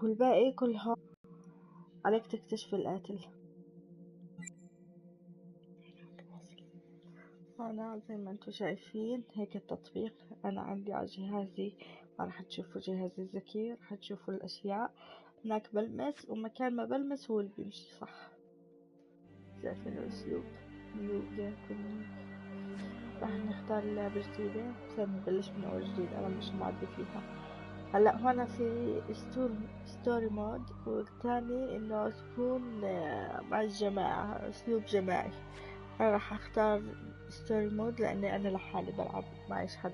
والباقي كلها عليك تكتشف القاتل. أنا زي ما انتم شايفين هيك التطبيق أنا عندي على جهازي، راح تشوفوا جهازي الذكي، راح تشوفوا الأشياء هناك بلمس، ومكان ما بلمس هو اللي بيمشي صح. شايفين الأسلوب راح نختار لعبة جديدة، نبلش من أول جديد، أنا مش معدي فيها. هلا هنا في ستوري مود، والثاني إنه تكون مع الجماعة، أسلوب جماعي. أنا راح أختار ستوري مود لأني أنا لحالي بلعب، معيش حد.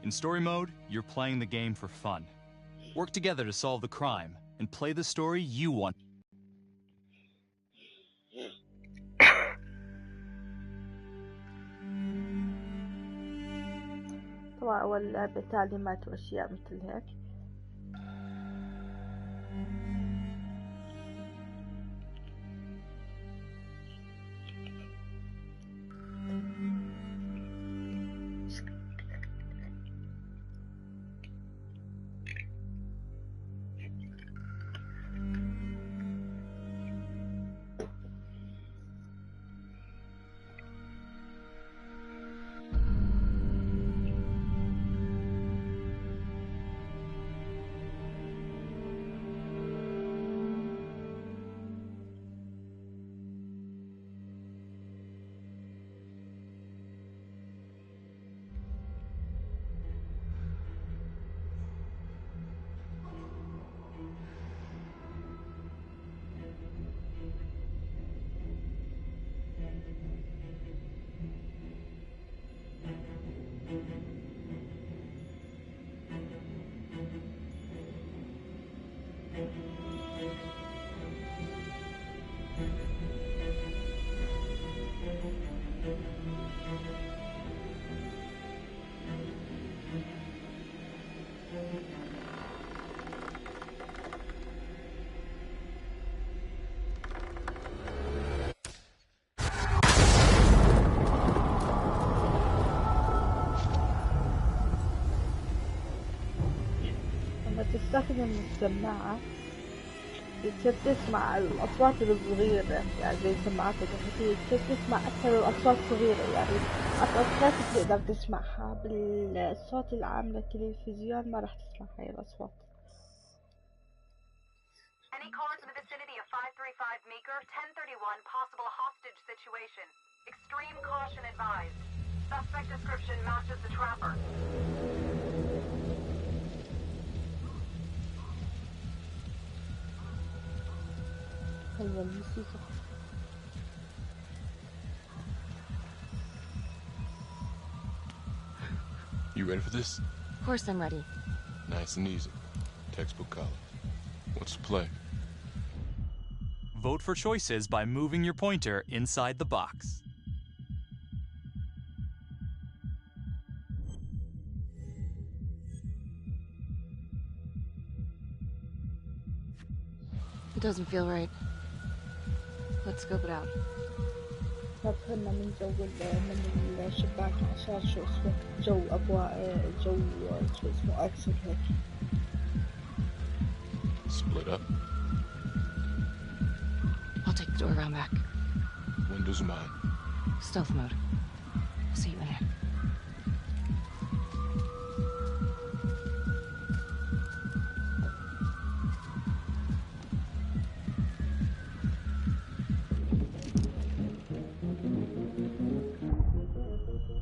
In story mode, you're playing the game for fun. Work together to solve the crime and play the story you want. طبعا أول لعبة تعليمات وأشياء مثل هيك. تستخدم السماعة تصير تسمع الأصوات الصغيرة، يعني زي السماعات الخفيفة تصير تسمع أكثر الأصوات الصغيرة، يعني أصوات تقدر تسمعها بالصوت العام للتلفزيون ما راح تسمع هاي الأصوات. Any callers in the vicinity of 535 Meeker, 1031, possible hostage situation. Extreme caution advised. Suspect description matches the trapper. You ready for this? Of course I'm ready. Nice and easy. Textbook color. What's the play? Vote for choices by moving your pointer inside the box. It doesn't feel right. Let's scope it out. نفهمنا من من الشباك عشان شو اسمه جو أبواء جو شو اسمه أكسر هيك. Split up. I'll take the door around back. Windows mine. Stealth mode. I'll see you in there.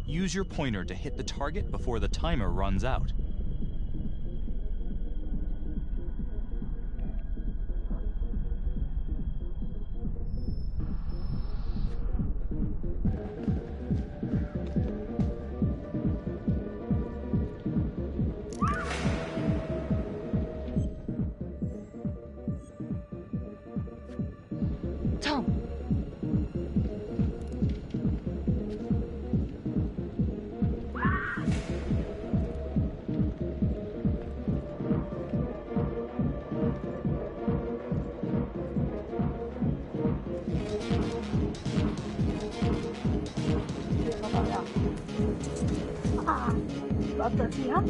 Use your pointer to hit the target before the timer runs out. Tom! بقطع فيها.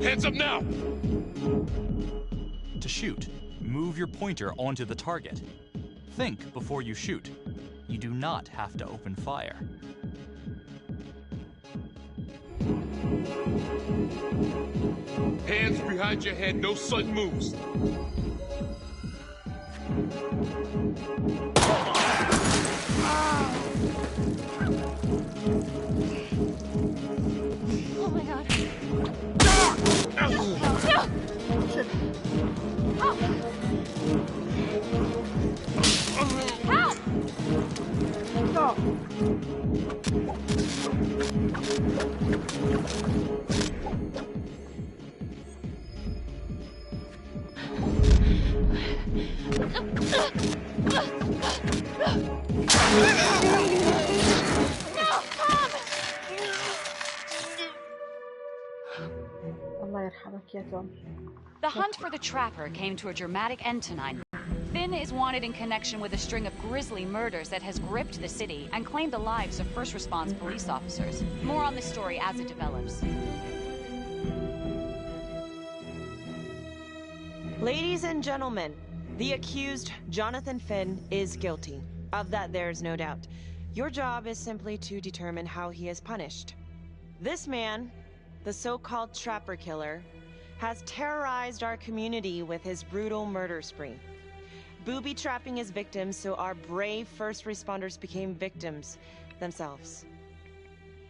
Hands up now! To shoot, move your pointer onto the target. Think before you shoot. You do not have to open fire. Hands behind your head, no sudden moves. Oh my god. Help! No. الله يرحمك يا توم. The hunt for the Trapper came to a dramatic end tonight. Finn is wanted in connection with a string of grisly murders that has gripped the city and claimed the lives of first response police officers. More on this story as it develops. Ladies and gentlemen, the accused, Jonathan Finn, is guilty. Of that, there is no doubt. Your job is simply to determine how he is punished. This man, the so-called Trapper Killer, has terrorized our community with his brutal murder spree. Booby-trapping his victims so our brave first responders became victims themselves.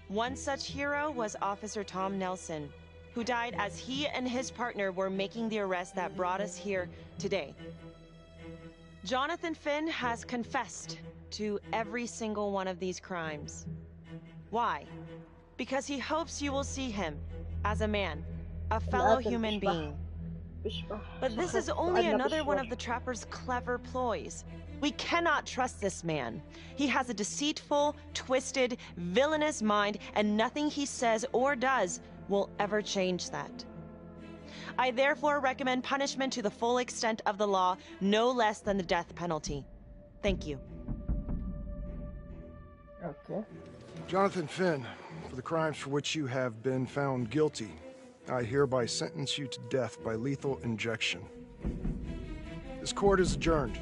One such hero was Officer Tom Nelson, who died as he and his partner were making the arrest that brought us here today. Jonathan Finn has confessed to every single one of these crimes. Why? Because he hopes you will see him as a man, a fellow human being. But this is only another one of the Trapper's clever ploys. We cannot trust this man. He has a deceitful, twisted, villainous mind, and nothing he says or does will ever change that. I therefore recommend punishment to the full extent of the law, no less than the death penalty. Thank you. Okay. Jonathan Finn, for the crimes for which you have been found guilty, I hereby sentence you to death by lethal injection. This court is adjourned.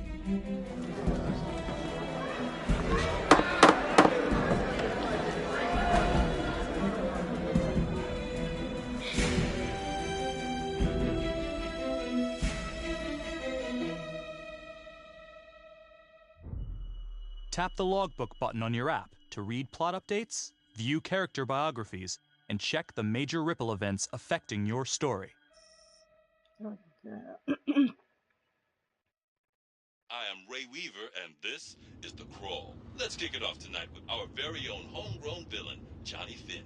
Tap the logbook button on your app to read plot updates, view character biographies, and check the major ripple events affecting your story. I am Ray Weaver, and this is The Crawl. Let's kick it off tonight with our very own homegrown villain, Johnny Finn,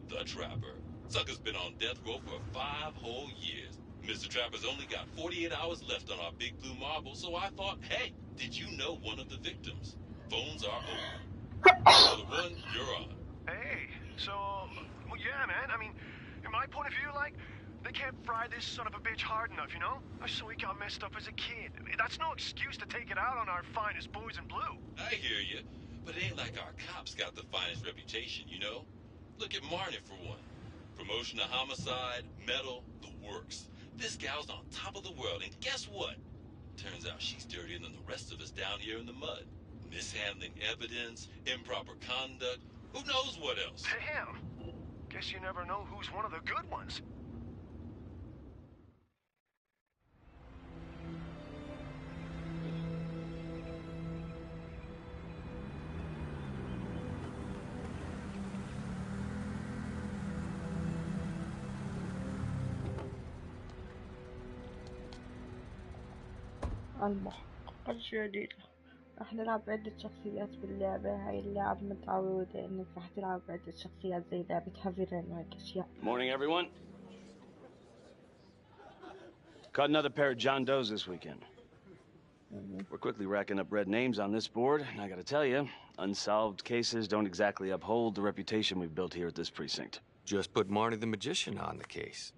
the Trapper. Sucker's been on death row for 5 whole years. Mr. Trapper's only got 48 hours left on our big blue marble, so I thought, hey, did you know one of the victims? Phones are open. Another one, you're on. Hey, so, well, yeah, man, I mean, in my point of view, like, they can't fry this son of a bitch hard enough, you know? So he got messed up as a kid. That's no excuse to take it out on our finest boys in blue. I hear you, but it ain't like our cops got the finest reputation, you know? Look at Marnie for one. Promotion to homicide, medal, the works. This gal's on top of the world, and guess what? Turns out she's dirtier than the rest of us down here in the mud. Mishandling evidence, improper conduct, who knows what else? Damn. Guess you never know who's one of the good ones. المحقق الجديد. راح نلعب بعدة شخصيات باللعبة. هاي اللعبة متعودة انك راح تلعب بعدة شخصيات زي لعبة هافي رين وهيك اشياء. Morning, everyone. Caught another pair of John Does this weekend. We're quickly racking up red names on this board, and I gotta tell you, unsolved cases don't exactly uphold the reputation we've built here at this precinct. Just put Marnie the Magician on the case.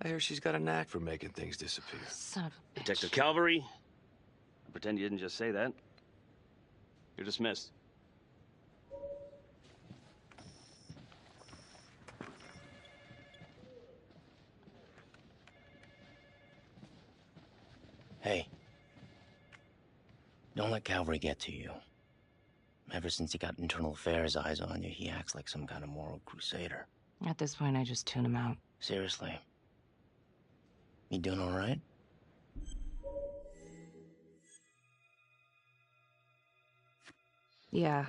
I hear she's got a knack for making things disappear. Son of a bitch. Detective Calvary? I pretend you didn't just say that. You're dismissed. Hey. Don't let Calvary get to you. Ever since he got internal affairs eyes on you, he acts like some kind of moral crusader. At this point, I just tune him out. Seriously. You doing all right? Yeah.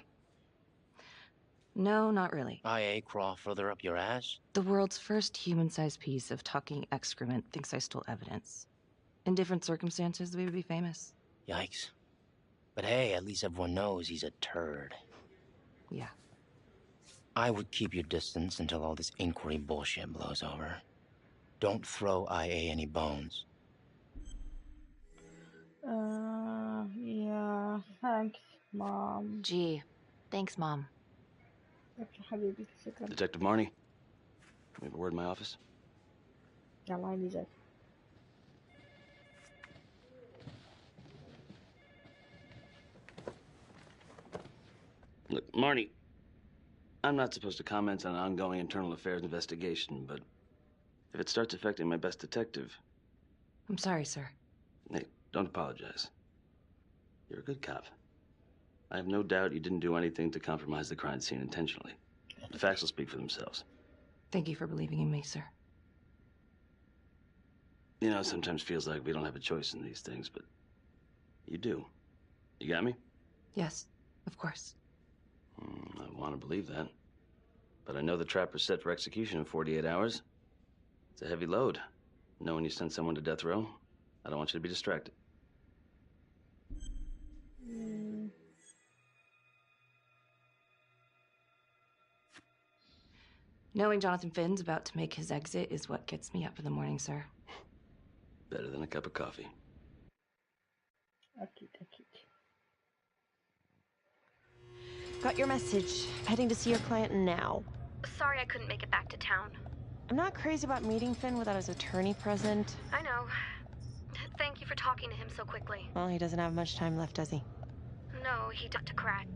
No, not really. IA crawl further up your ass? The world's first human-sized piece of talking excrement thinks I stole evidence. In different circumstances, we would be famous. Yikes. But hey, at least everyone knows he's a turd. Yeah. I would keep your distance until all this inquiry bullshit blows over. Don't throw IA any bones. Yeah, thanks, Mom. Gee, thanks, Mom. Okay, حبيبي شكرا. Detective Marnie? We have a word in my office? يلا عندي جاي. Look, Marnie, I'm not supposed to comment on an ongoing internal affairs investigation, but if it starts affecting my best detective... I'm sorry, sir. Hey, don't apologize. You're a good cop. I have no doubt you didn't do anything to compromise the crime scene intentionally. The facts will speak for themselves. Thank you for believing in me, sir. You know, it sometimes feels like we don't have a choice in these things, but you do. You got me? Yes, of course. I want to believe that. But I know the trapper's set for execution in 48 hours. It's a heavy load. Knowing you send someone to death row, I don't want you to be distracted. Knowing Jonathan Finn's about to make his exit is what gets me up in the morning, sir. Better than a cup of coffee. أكيد أكيد. Got your message. Heading to see your client now. Sorry I couldn't make it back to town. I'm not crazy about meeting Finn without his attorney present. I know. Thank you for talking to him so quickly. Well, he doesn't have much time left, does he? No, he got to crack.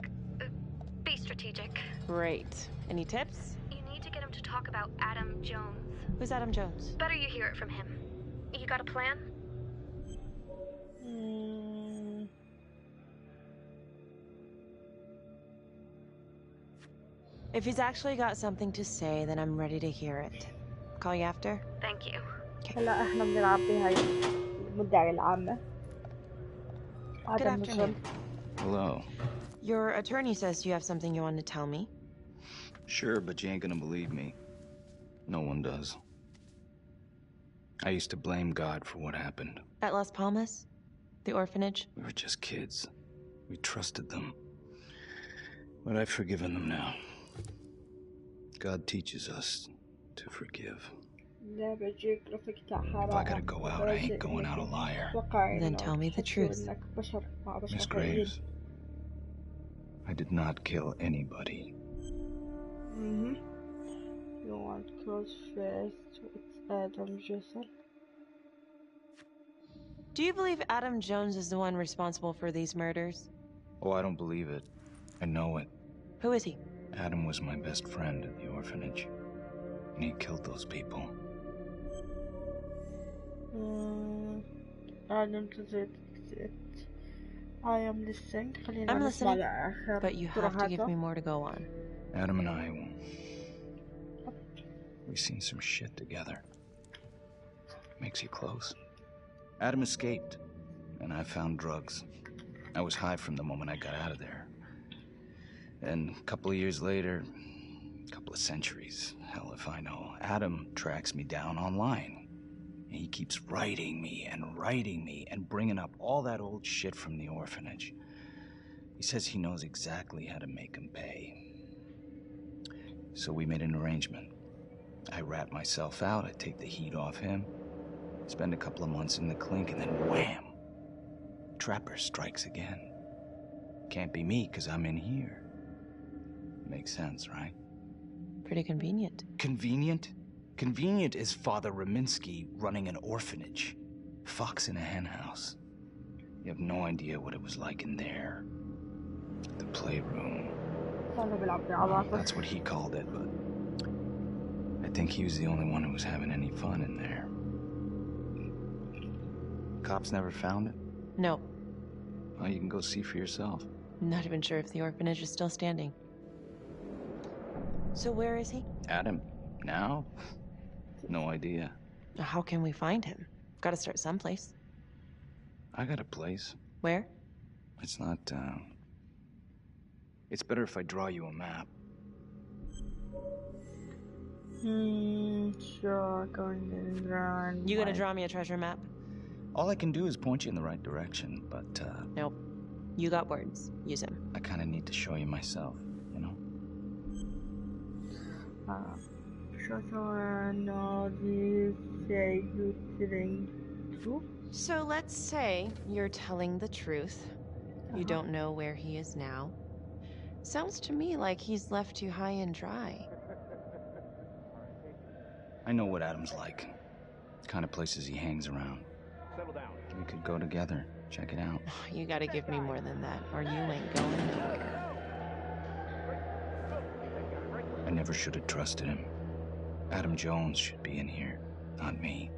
Be strategic. Great. Any tips? You need to get him to talk about Adam Jones. Who's Adam Jones? Better you hear it from him. You got a plan? If he's actually got something to say, then I'm ready to hear it. Call you after? Thank you. هلا احنا بنلعب بهاي المدعية العامة. Good afternoon. Hello. Your attorney says you have something you want to tell me. Sure, but you ain't gonna believe me. No one does. I used to blame God for what happened. At Las Palmas? The orphanage? We were just kids. We trusted them. But I've forgiven them now. God teaches us to forgive. If I gotta go out, I ain't going out a liar. Then tell me the truth. Miss Graves, I did not kill anybody. You want close first with Adam Jones? Do you believe Adam Jones is the one responsible for these murders? Oh, I don't believe it. I know it. Who is he? Adam was my best friend at the orphanage. And he killed those people. Adam does it. I am listening. I'm listening, but you have to give me more to go on. Adam and I, we've seen some shit together. Makes you close. Adam escaped, and I found drugs. I was high from the moment I got out of there. And a couple of years later, a couple of centuries, hell if I know, Adam tracks me down online. And he keeps writing me and bringing up all that old shit from the orphanage. He says he knows exactly how to make him pay. So we made an arrangement. I rat myself out, I take the heat off him, spend a couple of months in the clink, and then wham! Trapper strikes again. Can't be me, 'cause I'm in here. Makes sense, right? Pretty convenient. Convenient? Convenient is Father Raminsky running an orphanage. Fox in a henhouse. You have no idea what it was like in there. The playroom. Well, that's what he called it, but I think he was the only one who was having any fun in there. Cops never found it? No. Well, you can go see for yourself. Not even sure if the orphanage is still standing. So where is he? Adam? Now? No idea. How can we find him? Gotta start someplace. I got a place. Where? It's not, It's better if I draw you a map. Sure, going to run. You gonna draw me a treasure map? All I can do is point you in the right direction, but, Nope. You got words. Use them. I kinda need to show you myself, you know? So let's say you're telling the truth. You don't know where he is now. Sounds to me like he's left you high and dry. I know what Adam's like. The kind of places he hangs around. Settle down. We could go together. Check it out. You gotta give me more than that, or you ain't going nowhere. I never should have trusted him. Adam Jones should be in here, not me.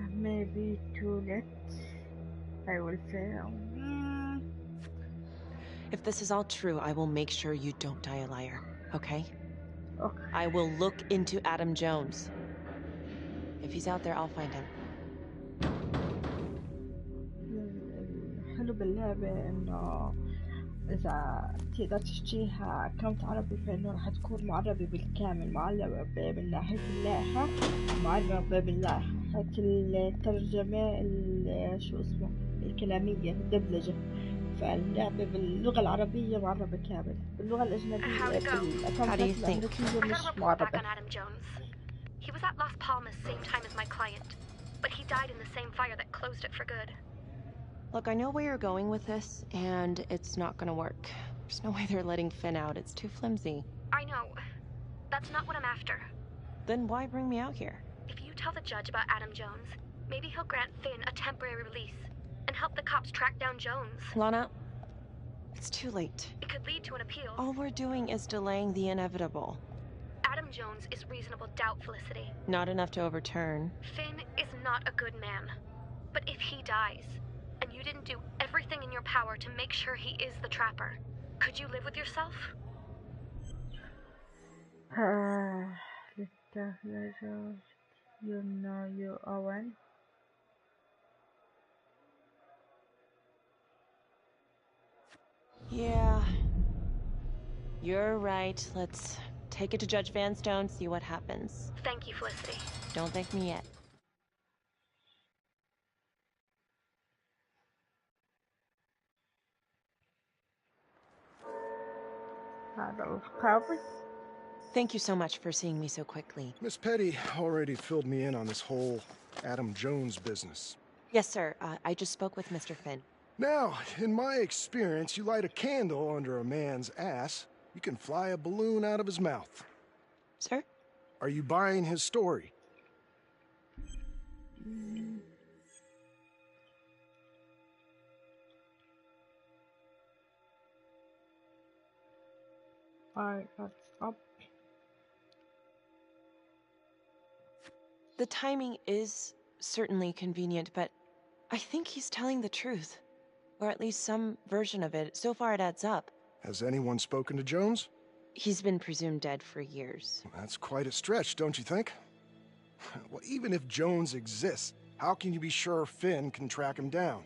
Maybe too late. I will fail. If this is all true, I will make sure you don't die a liar, okay? Okay. I will look into Adam Jones. If he's out there, I'll find him. حلو باللعبة إنه إذا تقدر تشتريها أكونت عربي فإنه رح تكون معربة بالكامل، معربة من ناحية اللائحة، معربة من ناحية الترجمة شو اسمه الكلامية الدبلجة. فاللعبة باللغة العربية معربة كامل، باللغة الأجنبية بالأكونتات الأمريكية مش معربة. He was at Las Palmas same time as my client, but he died in the same fire that closed it for good. Look, I know where you're going with this, and it's not gonna work. There's no way they're letting Finn out. It's too flimsy. I know. That's not what I'm after. Then why bring me out here? If you tell the judge about Adam Jones, maybe he'll grant Finn a temporary release and help the cops track down Jones. Lana, it's too late. It could lead to an appeal. All we're doing is delaying the inevitable. Adam Jones is reasonable doubt, Felicity. Not enough to overturn. Finn is not a good man. But if he dies, and you didn't do everything in your power to make sure he is the trapper, could you live with yourself? You know you, Owen. Yeah. You're right. Let's take it to Judge Vanstone, see what happens. Thank you, Felicity. Don't thank me yet. Thank you so much for seeing me so quickly. Miss Petty already filled me in on this whole Adam Jones business. Yes, sir. I just spoke with Mr. Finn. Now, in my experience, you light a candle under a man's ass, you can fly a balloon out of his mouth. Sir? Are you buying his story? Alright, let's stop. The timing is certainly convenient, but I think he's telling the truth. Or at least some version of it. So far it adds up. Has anyone spoken to Jones? He's been presumed dead for years. That's quite a stretch, don't you think? Well, even if Jones exists, how can you be sure Finn can track him down?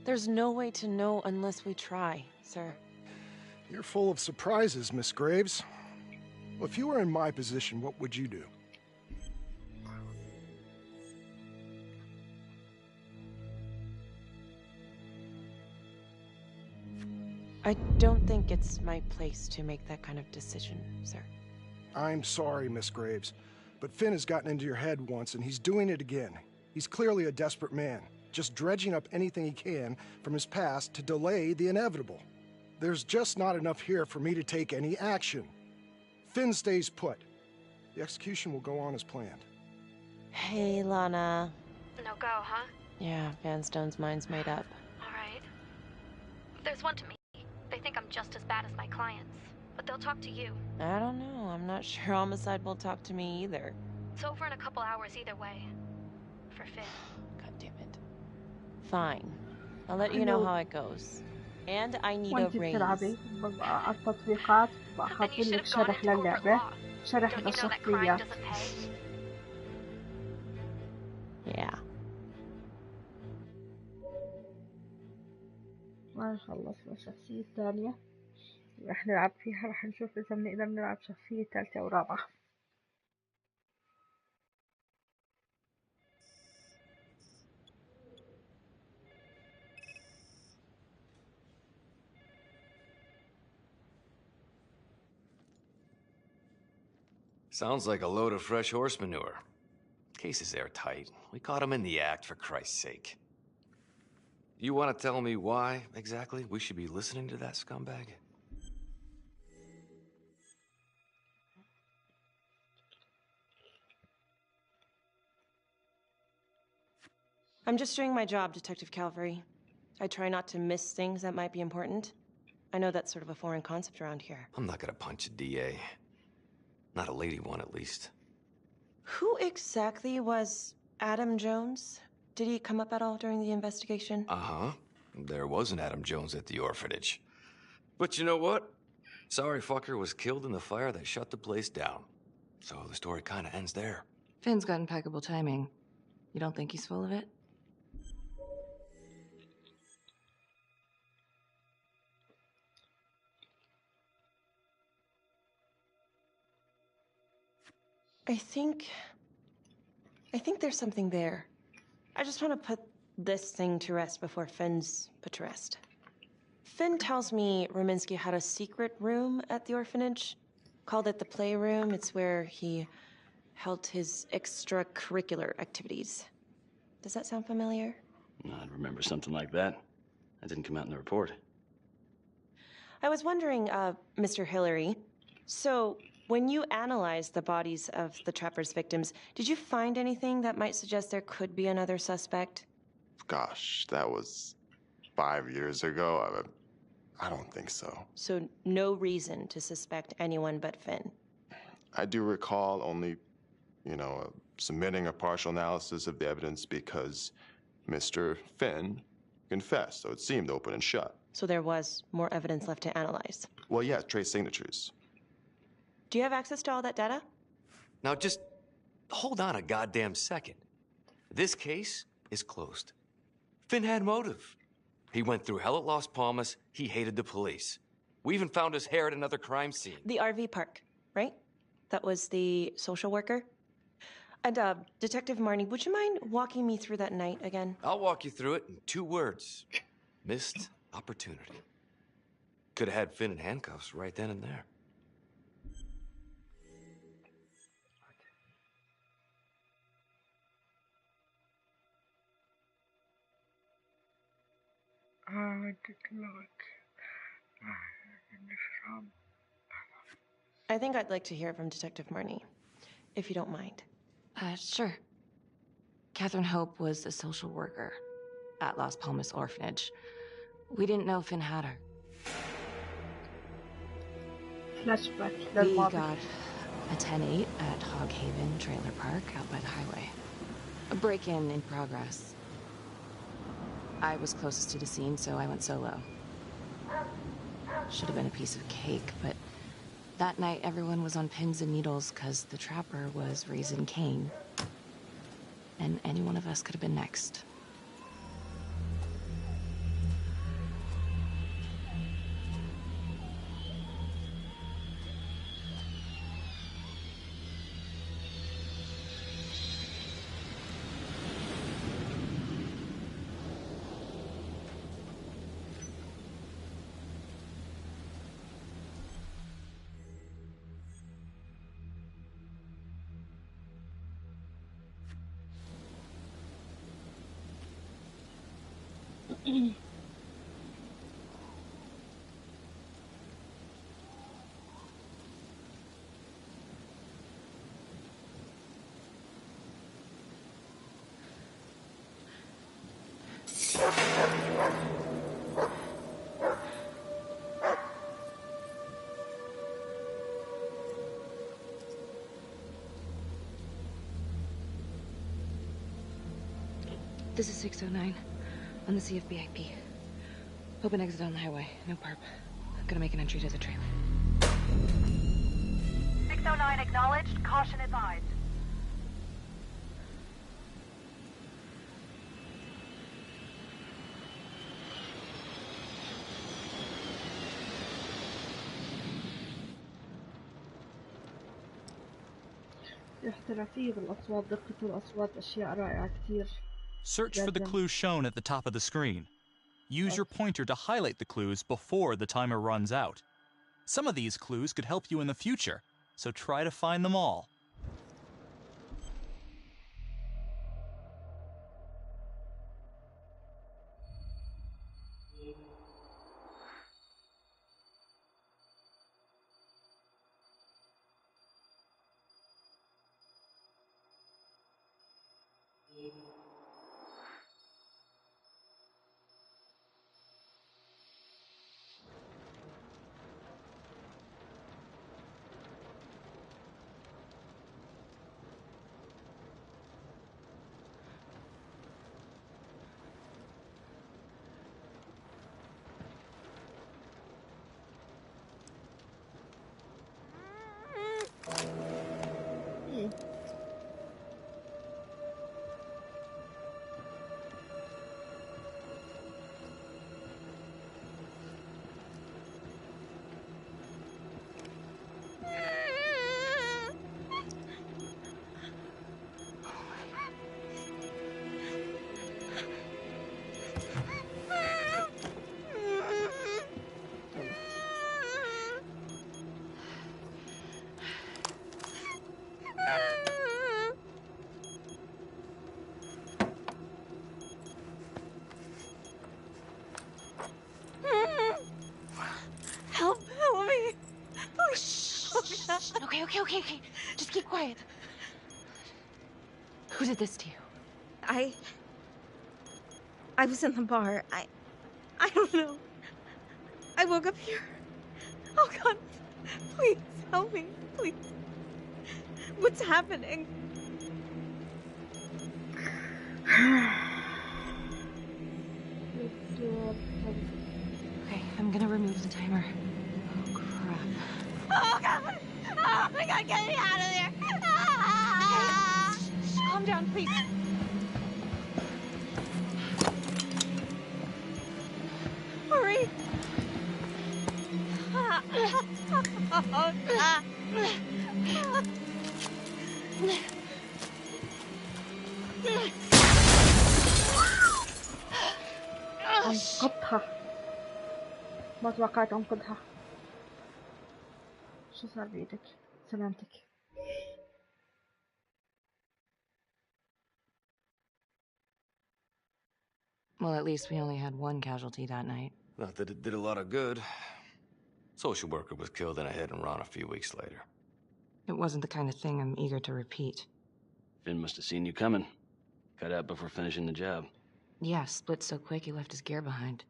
There's no way to know unless we try, sir. You're full of surprises, Miss Graves. Well, if you were in my position, what would you do? I don't think it's my place to make that kind of decision, sir. I'm sorry, Miss Graves, but Finn has gotten into your head once, and he's doing it again. He's clearly a desperate man, just dredging up anything he can from his past to delay the inevitable. There's just not enough here for me to take any action. Finn stays put. The execution will go on as planned. Hey, Lana. No go, huh? Yeah, Vanstone's mind's made up. Alright. There's one to me. They think I'm just as bad as my clients, but they'll talk to you. I don't know. I'm not sure Homicide will talk to me either. It's over in a couple hours either way. For Finn. God damn it. Fine. I'll let you know how it goes. And I need a وانت raise. بتلعبي على التطبيقات بحط لك شرح للعبة شرح للشخصيات. Yeah. ما خلصنا الشخصية الثانية رح نلعب فيها رح نشوف إذا بنقدر نلعب شخصية ثالثة أو رابعة. Sounds like a load of fresh horse manure. Case is airtight. We caught him in the act, for Christ's sake. You want to tell me why, exactly, we should be listening to that scumbag? I'm just doing my job, Detective Calvary. I try not to miss things that might be important. I know that's sort of a foreign concept around here. I'm not gonna punch a DA. Not a lady one, at least. Who exactly was Adam Jones? Did he come up at all during the investigation? Uh-huh. There was an Adam Jones at the orphanage. But you know what? Sorry fucker was killed in the fire that shut the place down. So the story kind of ends there. Finn's got impeccable timing. You don't think he's full of it? I think there's something there. I just want to put this thing to rest before Finn's put to rest. Finn tells me Rominsky had a secret room at the orphanage. Called it the playroom. It's where he held his extracurricular activities. Does that sound familiar? I'd remember something like that. That didn't come out in the report. I was wondering, Mr. Hillary, so when you analyzed the bodies of the Trapper's victims, did you find anything that might suggest there could be another suspect? Gosh, that was 5 years ago. I don't think so. So no reason to suspect anyone but Finn? I do recall only, submitting a partial analysis of the evidence because Mr. Finn confessed, so it seemed open and shut. So there was more evidence left to analyze? Well, yeah, trace signatures. Do you have access to all that data? Now just hold on a goddamn second. This case is closed. Finn had motive. He went through hell at Las Palmas. He hated the police. We even found his hair at another crime scene. The RV park, right? That was the social worker? And, Detective Marnie, would you mind walking me through that night again? I'll walk you through it in 2 words. Missed opportunity. Could have had Finn in handcuffs right then and there. I think I'd like to hear from Detective Marnie, if you don't mind. Sure. Catherine Hope was a social worker at Las Palmas Orphanage. We didn't know Finn had her. Flashback. We got a 10-8 at Hog Haven Trailer Park out by the highway. A break-in in progress. I was closest to the scene, so I went solo. Should have been a piece of cake, but that night everyone was on pins and needles because the Trapper was raising Cain. And any one of us could have been next. This is 609 on the CFBIP. Open exit on the highway. No perp. Gonna make an entry to the trailer. 609 acknowledged. Caution advised. احترافية بالأصوات، دقة الأصوات، أشياء رائعة كتير. Search for the clues shown at the top of the screen. Use your pointer to highlight the clues before the timer runs out. Some of these clues could help you in the future, so try to find them all. Help me. Please. Okay. Just keep quiet. Who did this to you? I was in the bar. I don't know. I woke up here. Oh God, please help me, please. What's happening? Okay, I'm gonna remove the timer. Oh crap. Oh God! Oh my God, get me out of there! Okay. Calm down, please. Hurry! أنقذها. ما توقعت أنقذها. شو صار بإيدك؟ سلامتك. Well, at least we only had one casualty that night. Not that it did a lot of good. Social worker was killed in a hit and run a few weeks later. It wasn't the kind of thing I'm eager to repeat. Finn must have seen you coming. Cut out before finishing the job. Yeah, split so quick he left his gear behind.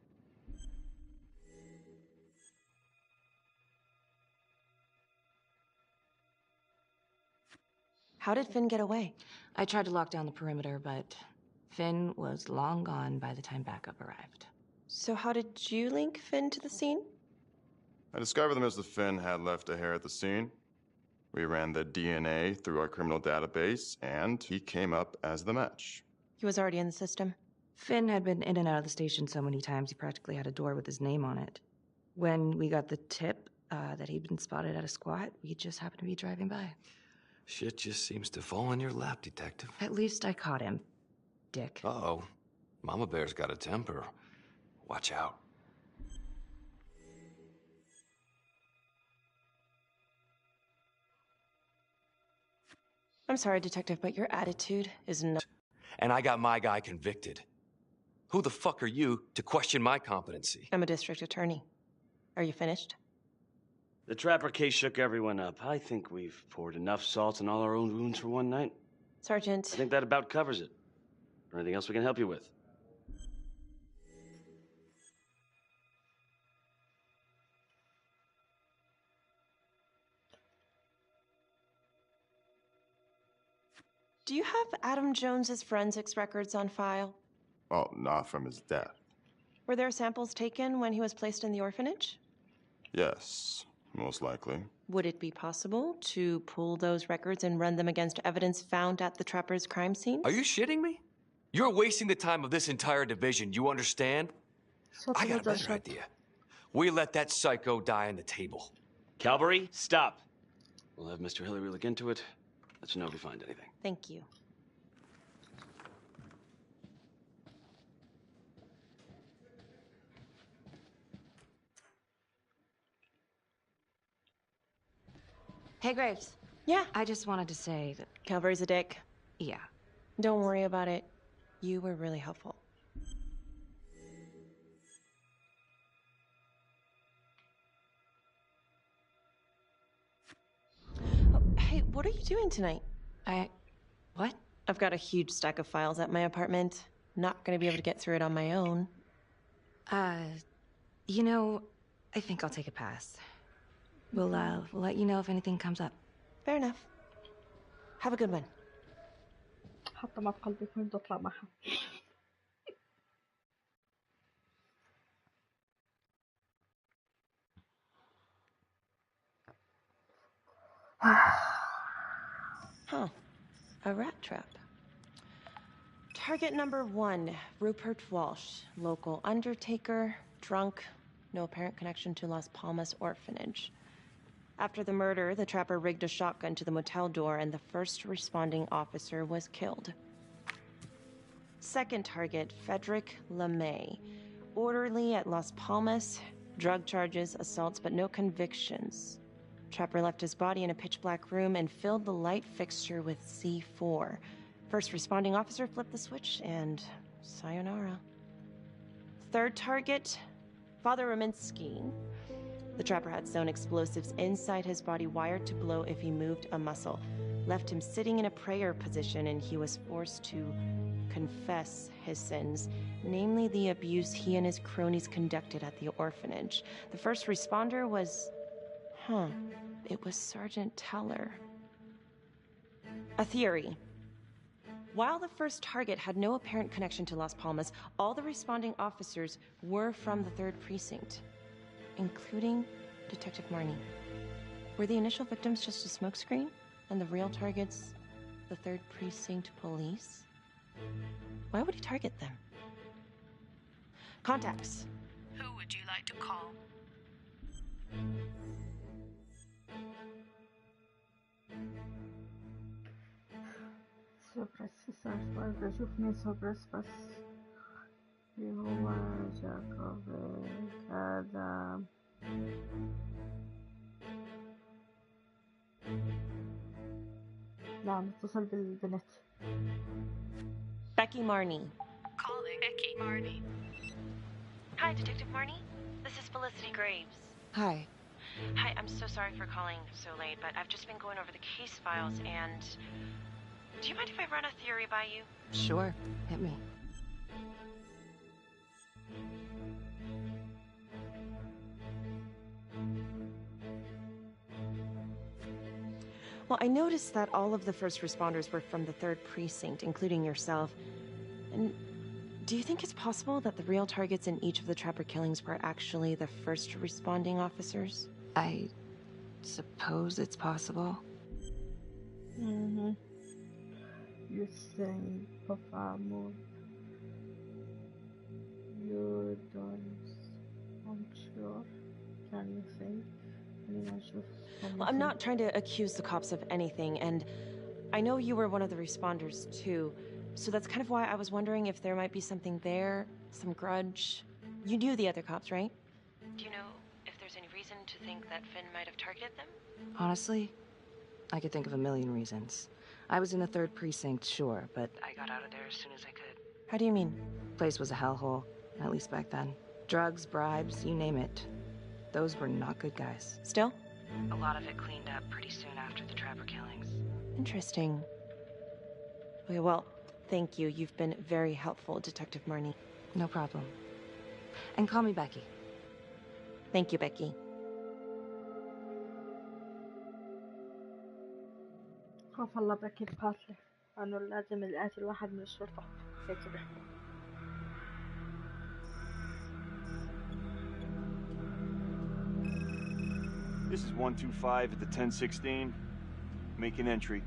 How did Finn get away? I tried to lock down the perimeter, but Finn was long gone by the time backup arrived. So how did you link Finn to the scene? I discovered that Mr. Finn had left a hair at the scene. We ran the DNA through our criminal database, and he came up as the match. He was already in the system. Finn had been in and out of the station so many times he practically had a door with his name on it. When we got the tip that he'd been spotted at a squat, we just happened to be driving by. Shit just seems to fall in your lap, Detective. At least I caught him, dick. Uh-oh. Mama Bear's got a temper. Watch out. I'm sorry, Detective, but your attitude is not... And I got my guy convicted. Who the fuck are you to question my competency? I'm a district attorney. Are you finished? The Trapper case shook everyone up. I think we've poured enough salt in all our own wounds for one night. Sergeant. I think that about covers it. Or anything else we can help you with? Do you have Adam Jones's forensics records on file? Well, not from his death. Were there samples taken when he was placed in the orphanage? Yes, most likely. Would it be possible to pull those records and run them against evidence found at the Trapper's crime scene? Are you shitting me? You're wasting the time of this entire division, you understand? I got a better idea. We let that psycho die on the table. Calvary, stop. We'll have Mr. Hillary look into it. Let you know if we find anything. Thank you. Hey, Graves. Yeah? I just wanted to say that... Calvary's a dick. Yeah. Don't worry about it. You were really helpful. Oh, hey, what are you doing tonight? What? I've got a huge stack of files at my apartment. Not gonna be able to get through it on my own. You know, I think I'll take a pass. We'll let you know if anything comes up. Fair enough. Have a good one. حتى ما في قلبي كنت تطلع معها. Huh. A rat trap. Target number 1, Rupert Walsh, local undertaker, drunk, no apparent connection to Las Palmas orphanage. After the murder, the Trapper rigged a shotgun to the motel door and the first responding officer was killed. Second target, Frederick LeMay, orderly at Las Palmas, drug charges, assaults, but no convictions. Trapper left his body in a pitch-black room and filled the light fixture with C4. First responding officer flipped the switch, and sayonara. Third target, Father Rominsky. The Trapper had sewn explosives inside his body, wired to blow if he moved a muscle. Left him sitting in a prayer position, and he was forced to confess his sins, namely the abuse he and his cronies conducted at the orphanage. The first responder was... it was Sergeant Teller. A theory. While the first target had no apparent connection to Las Palmas, all the responding officers were from the 3rd Precinct, including Detective Marnie. Were the initial victims just a smokescreen, and the real targets the 3rd Precinct police? Why would he target them? Contacts. Who would you like to call? سوبرس سيرش بشوف مين سوبرس بس اللي هو جاكوفيك هذا لا متصل بالبنت Becky Marnie. Calling Becky Marnie. Hi, Detective Marnie. This is Felicity Graves. Hi. Hi, I'm so sorry for calling so late, but I've just been going over the case files and... Do you mind if I run a theory by you? Sure. Hit me. Well, I noticed that all of the first responders were from the 3rd Precinct, including yourself. And do you think it's possible that the real targets in each of the Trapper killings were actually the first responding officers? I suppose it's possible. You think perform you I'm sure. Can you think? Well, I'm not trying to accuse the cops of anything, and I know you were one of the responders too, so that's kind of why I was wondering if there might be something there, some grudge. You knew the other cops, right? Do you know if there's any reason to think that Finn might have targeted them? Honestly, I could think of a million reasons. I was in the 3rd Precinct, sure, but I got out of there as soon as I could. How do you mean? Place was a hellhole, at least back then. Drugs, bribes, you name it. Those were not good guys. Still? A lot of it cleaned up pretty soon after the Trapper killings. Interesting. Okay, well, thank you. You've been very helpful, Detective Marnie. No problem. And call me Becky. Thank you, Becky. خاف الله بكي القاتلة أنه لازم القاتل واحد من الشرطة هيك بيحكوا. This is 125 at the 1016. Make an entry.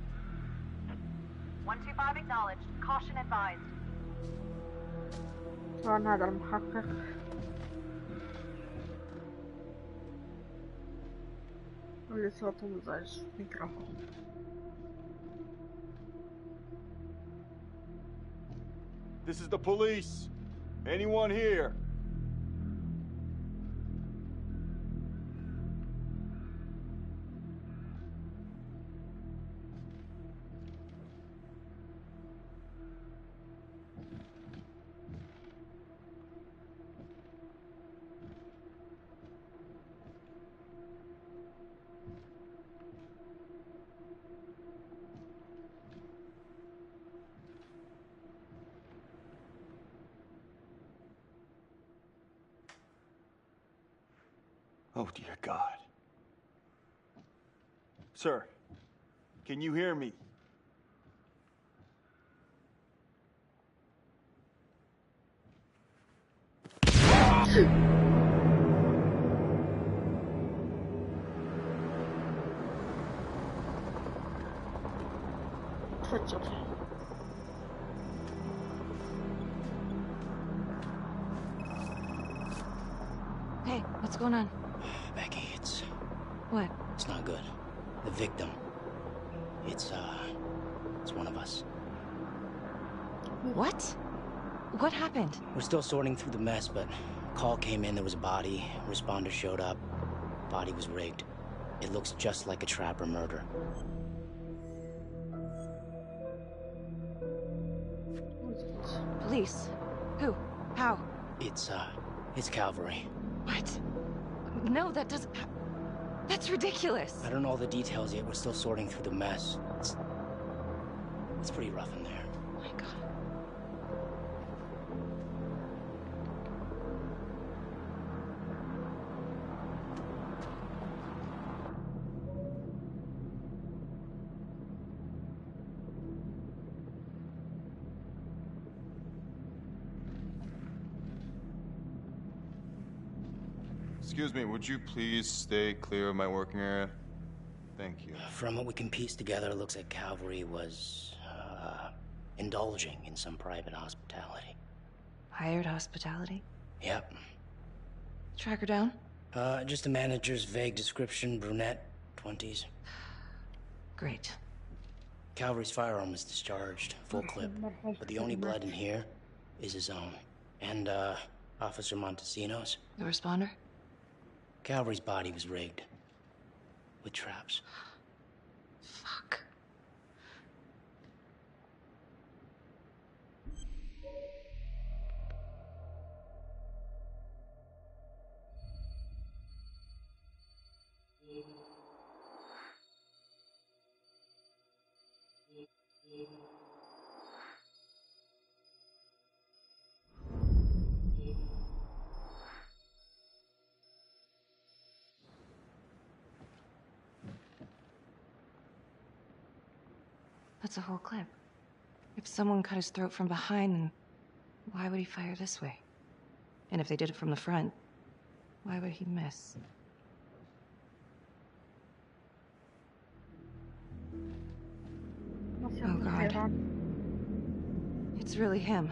125 acknowledged. Caution advised. طبعا هذا المحقق. واللي صوته مزعج نكرهه. This is the police. Anyone here? Oh, dear God. Sir, can you hear me? تفجر. Hey, what's going on? Becky, it's... What? It's not good. The victim. It's one of us. What? What happened? We're still sorting through the mess, but call came in, there was a body. Responder showed up. Body was rigged. It looks just like a Trapper murder. Police? Who? How? It's Calvary. What? No, that doesn't... That's ridiculous. I don't know all the details yet. We're still sorting through the mess. It's pretty rough in there. Oh my God. Excuse me, would you please stay clear of my working area? Thank you. From what we can piece together, it looks like Calvary was, indulging in some private hospitality. Hired hospitality? Yep. Track her down? Just the manager's vague description, brunette, 20s. Great. Calvary's firearm was discharged, full clip. But the only blood in here is his own. And, Officer Montesino's. The responder? Calvary's body was rigged. With traps. Fuck. That's a whole clip. If someone cut his throat from behind, then why would he fire this way? And if they did it from the front, why would he miss? Oh, God. It's really him.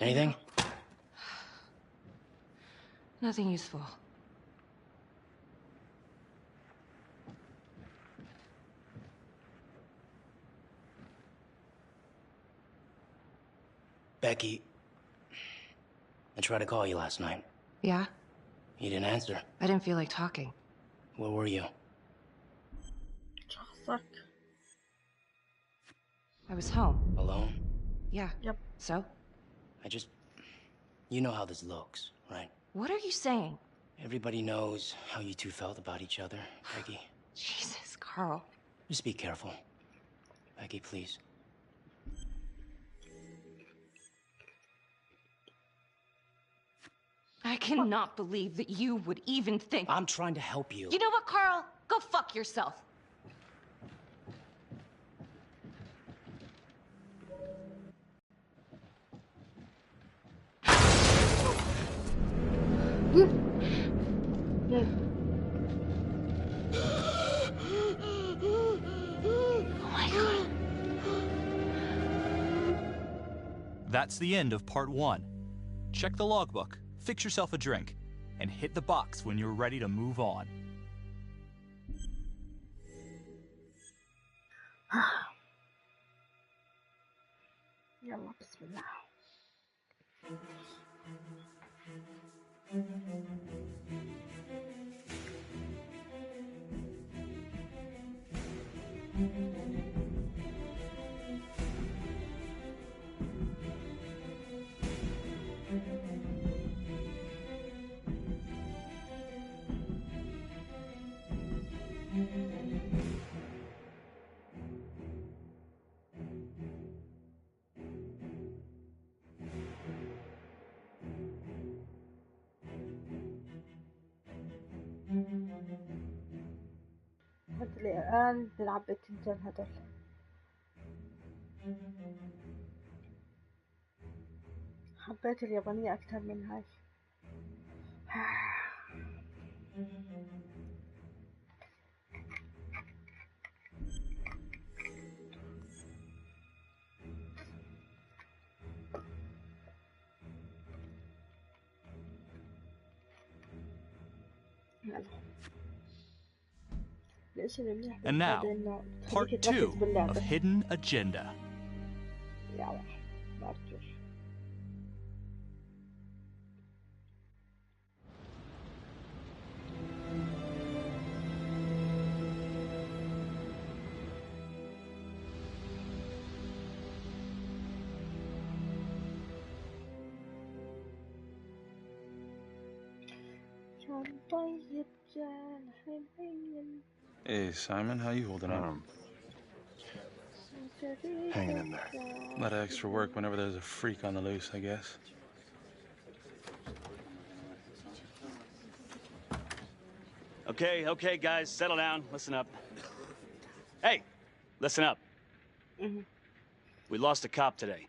Anything? Nothing useful. Becky, I tried to call you last night. Yeah? You didn't answer. I didn't feel like talking. Where were you? Fuck. I was home. Alone? Yeah. Yep. So? You know how this looks, right? What are you saying? Everybody knows how you two felt about each other, Becky. Jesus, Carl. Just be careful. Becky, please. I cannot believe that you would even think... I'm trying to help you. You know what, Carl? Go fuck yourself. Oh my God. That's the end of part 1. Check the logbook, fix yourself a drink, and hit the box when you're ready to move on. يلا بسم الله. الآن نلعب بالتنتين هدول. حبيت اليابانية أكثر من هاي. And now, part 2 of Hidden Agenda. Hey, Simon, how you holding up? Hanging in there. A lot of extra work whenever there's a freak on the loose, I guess. Okay, guys, settle down. Listen up. Hey, listen up. We lost a cop today.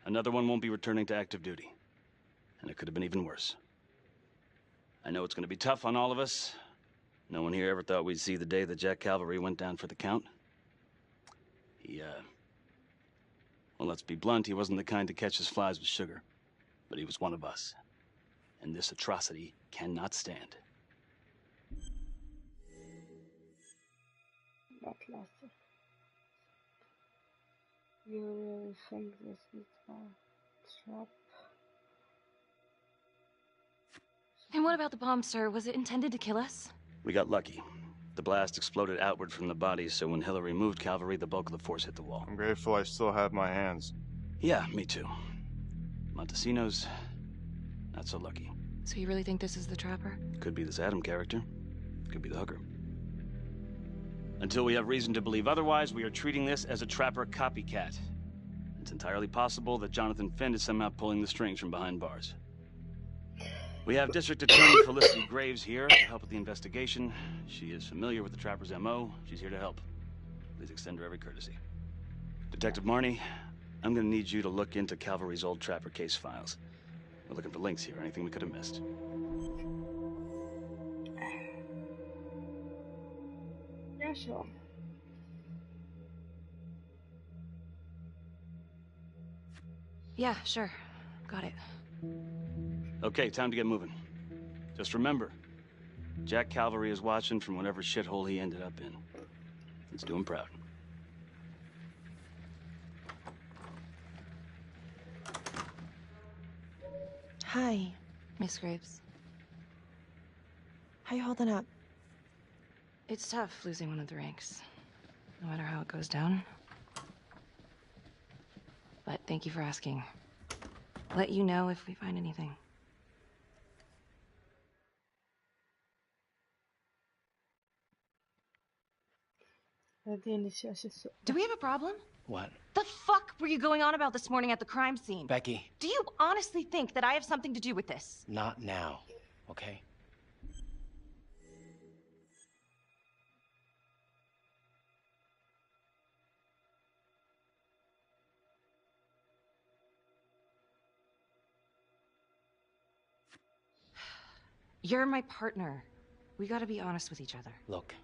Another one won't be returning to active duty. And it could have been even worse. I know it's going to be tough on all of us. No one here ever thought we'd see the day that Jack Calvary went down for the count. Well, let's be blunt, he wasn't the kind to catch his flies with sugar. But he was one of us. And this atrocity cannot stand. That lasted. You think this is a trap? And what about the bomb, sir? Was it intended to kill us? We got lucky. The blast exploded outward from the bodies, so when Hillary moved Calvary, the bulk of the force hit the wall. I'm grateful I still have my hands. Yeah, me too. Montesino's not so lucky. So you really think this is the trapper? Could be this Adam character. Could be the hooker. Until we have reason to believe otherwise, we are treating this as a trapper copycat. It's entirely possible that Jonathan Finn is somehow pulling the strings from behind bars. We have District Attorney Felicity Graves here to help with the investigation. She is familiar with the trapper's MO. She's here to help. Please extend her every courtesy. Detective Marnie, I'm gonna need you to look into Calvary's old trapper case files. We're looking for links here, anything we could have missed. Yeah, sure. Yeah, sure. Got it. Okay, time to get moving. Just remember, Jack Calvary is watching from whatever shithole he ended up in. Let's do him proud. Hi. Miss Graves. How you holding up? It's tough losing one of the ranks, no matter how it goes down. But thank you for asking. Let you know if we find anything. Do we have a problem? What? The fuck were you going on about this morning at the crime scene? Becky. Do you honestly think that I have something to do with this? Not now, okay? You're my partner. We gotta be honest with each other. Look,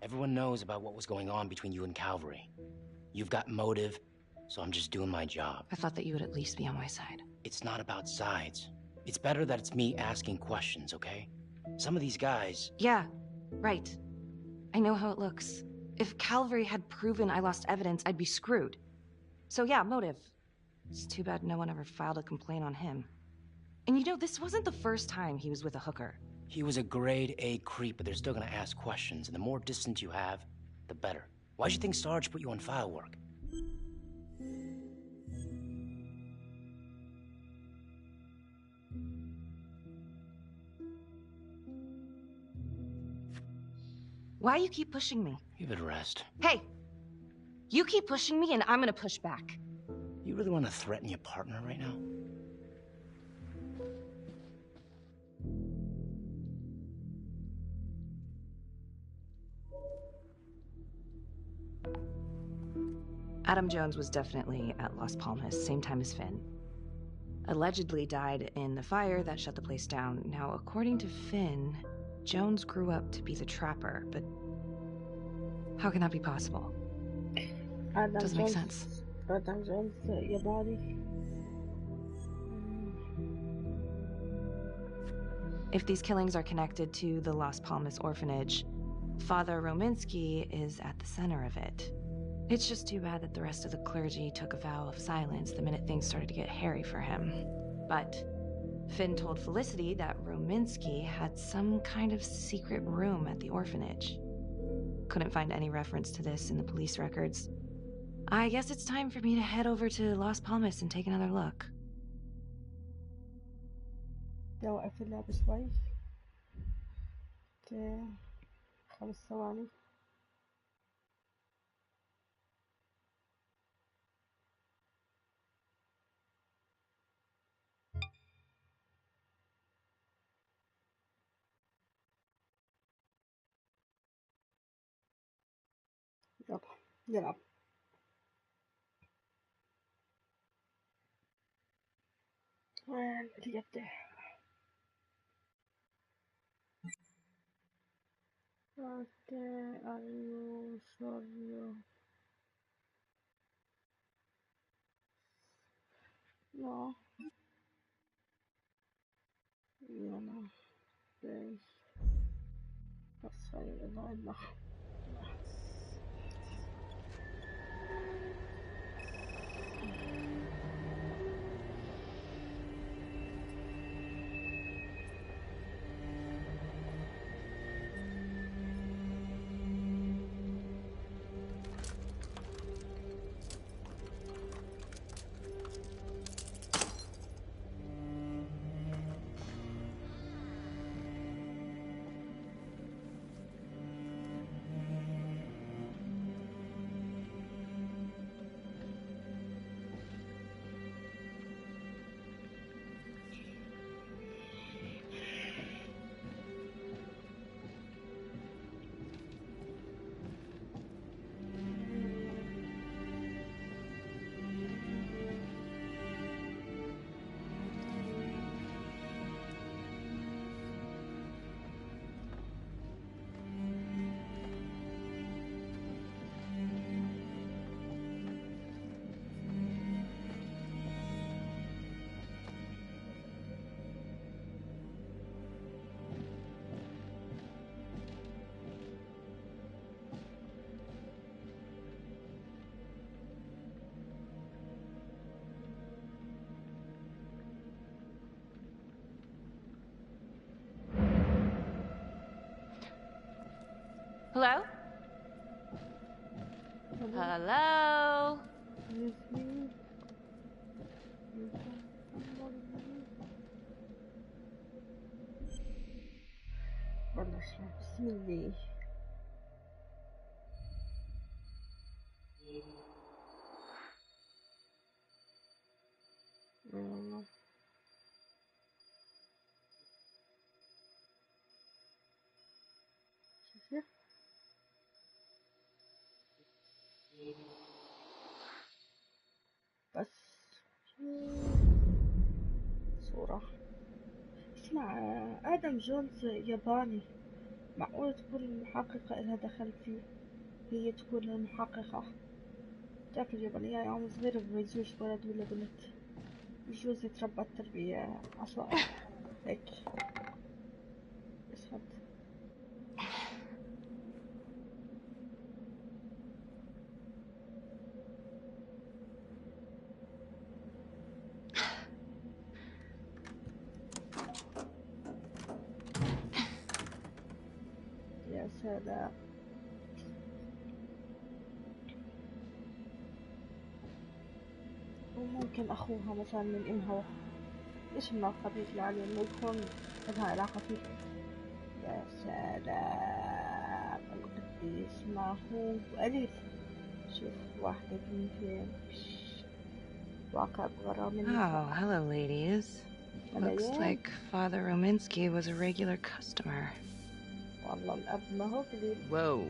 everyone knows about what was going on between you and Calvary. You've got motive, so I'm just doing my job. I thought that you would at least be on my side. It's not about sides. It's better that it's me asking questions, okay? Some of these guys... Yeah, right. I know how it looks. If Calvary had proven I lost evidence, I'd be screwed. So yeah, motive. It's too bad no one ever filed a complaint on him. And you know, this wasn't the first time he was with a hooker. He was a grade A creep, but they're still gonna ask questions, and the more distance you have, the better. Why'd you think Sarge put you on file work? Why you keep pushing me? Give it a rest. Hey! You keep pushing me and I'm gonna push back. You really want to threaten your partner right now? Adam Jones was definitely at Las Palmas, same time as Finn. Allegedly died in the fire that shut the place down. Now, according to Finn, Jones grew up to be the trapper, but how can that be possible? Doesn't make sense. Adam Jones, your body. If these killings are connected to the Las Palmas orphanage, Father Rominsky is at the center of it. It's just too bad that the rest of the clergy took a vow of silence the minute things started to get hairy for him. But Finn told Felicity that Rominsky had some kind of secret room at the orphanage. Couldn't find any reference to this in the police records. I guess it's time for me to head over to Las Palmas and take another look. لو أقفلها بشوي. اوكي 5 ثواني. يلا يلعب. وين اليد؟ Okay, are you sure you... No. Yeah, no. There's... That's very annoying now. Hello? Hello? بسم الله. بس صورة. اسمع، آدم جونز ياباني، معقول تكون المحققة إلها دخل فيه، هي تكون المحققة. تعرف اليابانية يوم صغير ما يجوز ولد ولا بنت، يجوز يتربى التربية عشوائية هيك. اسود. يا سلام. وممكن أخوها مثلا من إمها، إيش من القبيل يعني إنه يكون لها علاقة فيه. يا سلام، القديس ما هو قليل. شوف واحدة بنتين واقع بغرام النساء. Oh, hello, ladies. Looks like Father Rominsky was a regular customer. والله الأب ما هو قليل. Whoa.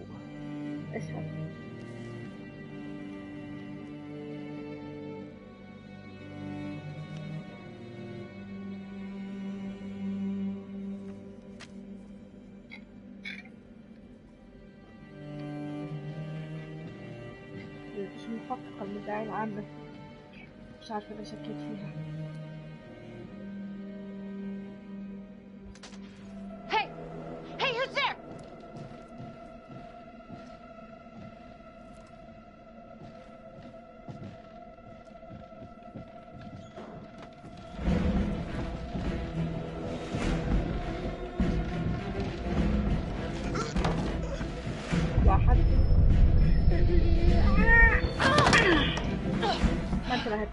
اسمع. مش المحققة المدعية العامة، مش عارفة ليش شكيت فيها. Hey! Hey, who's there? واحد. ما انتبهت.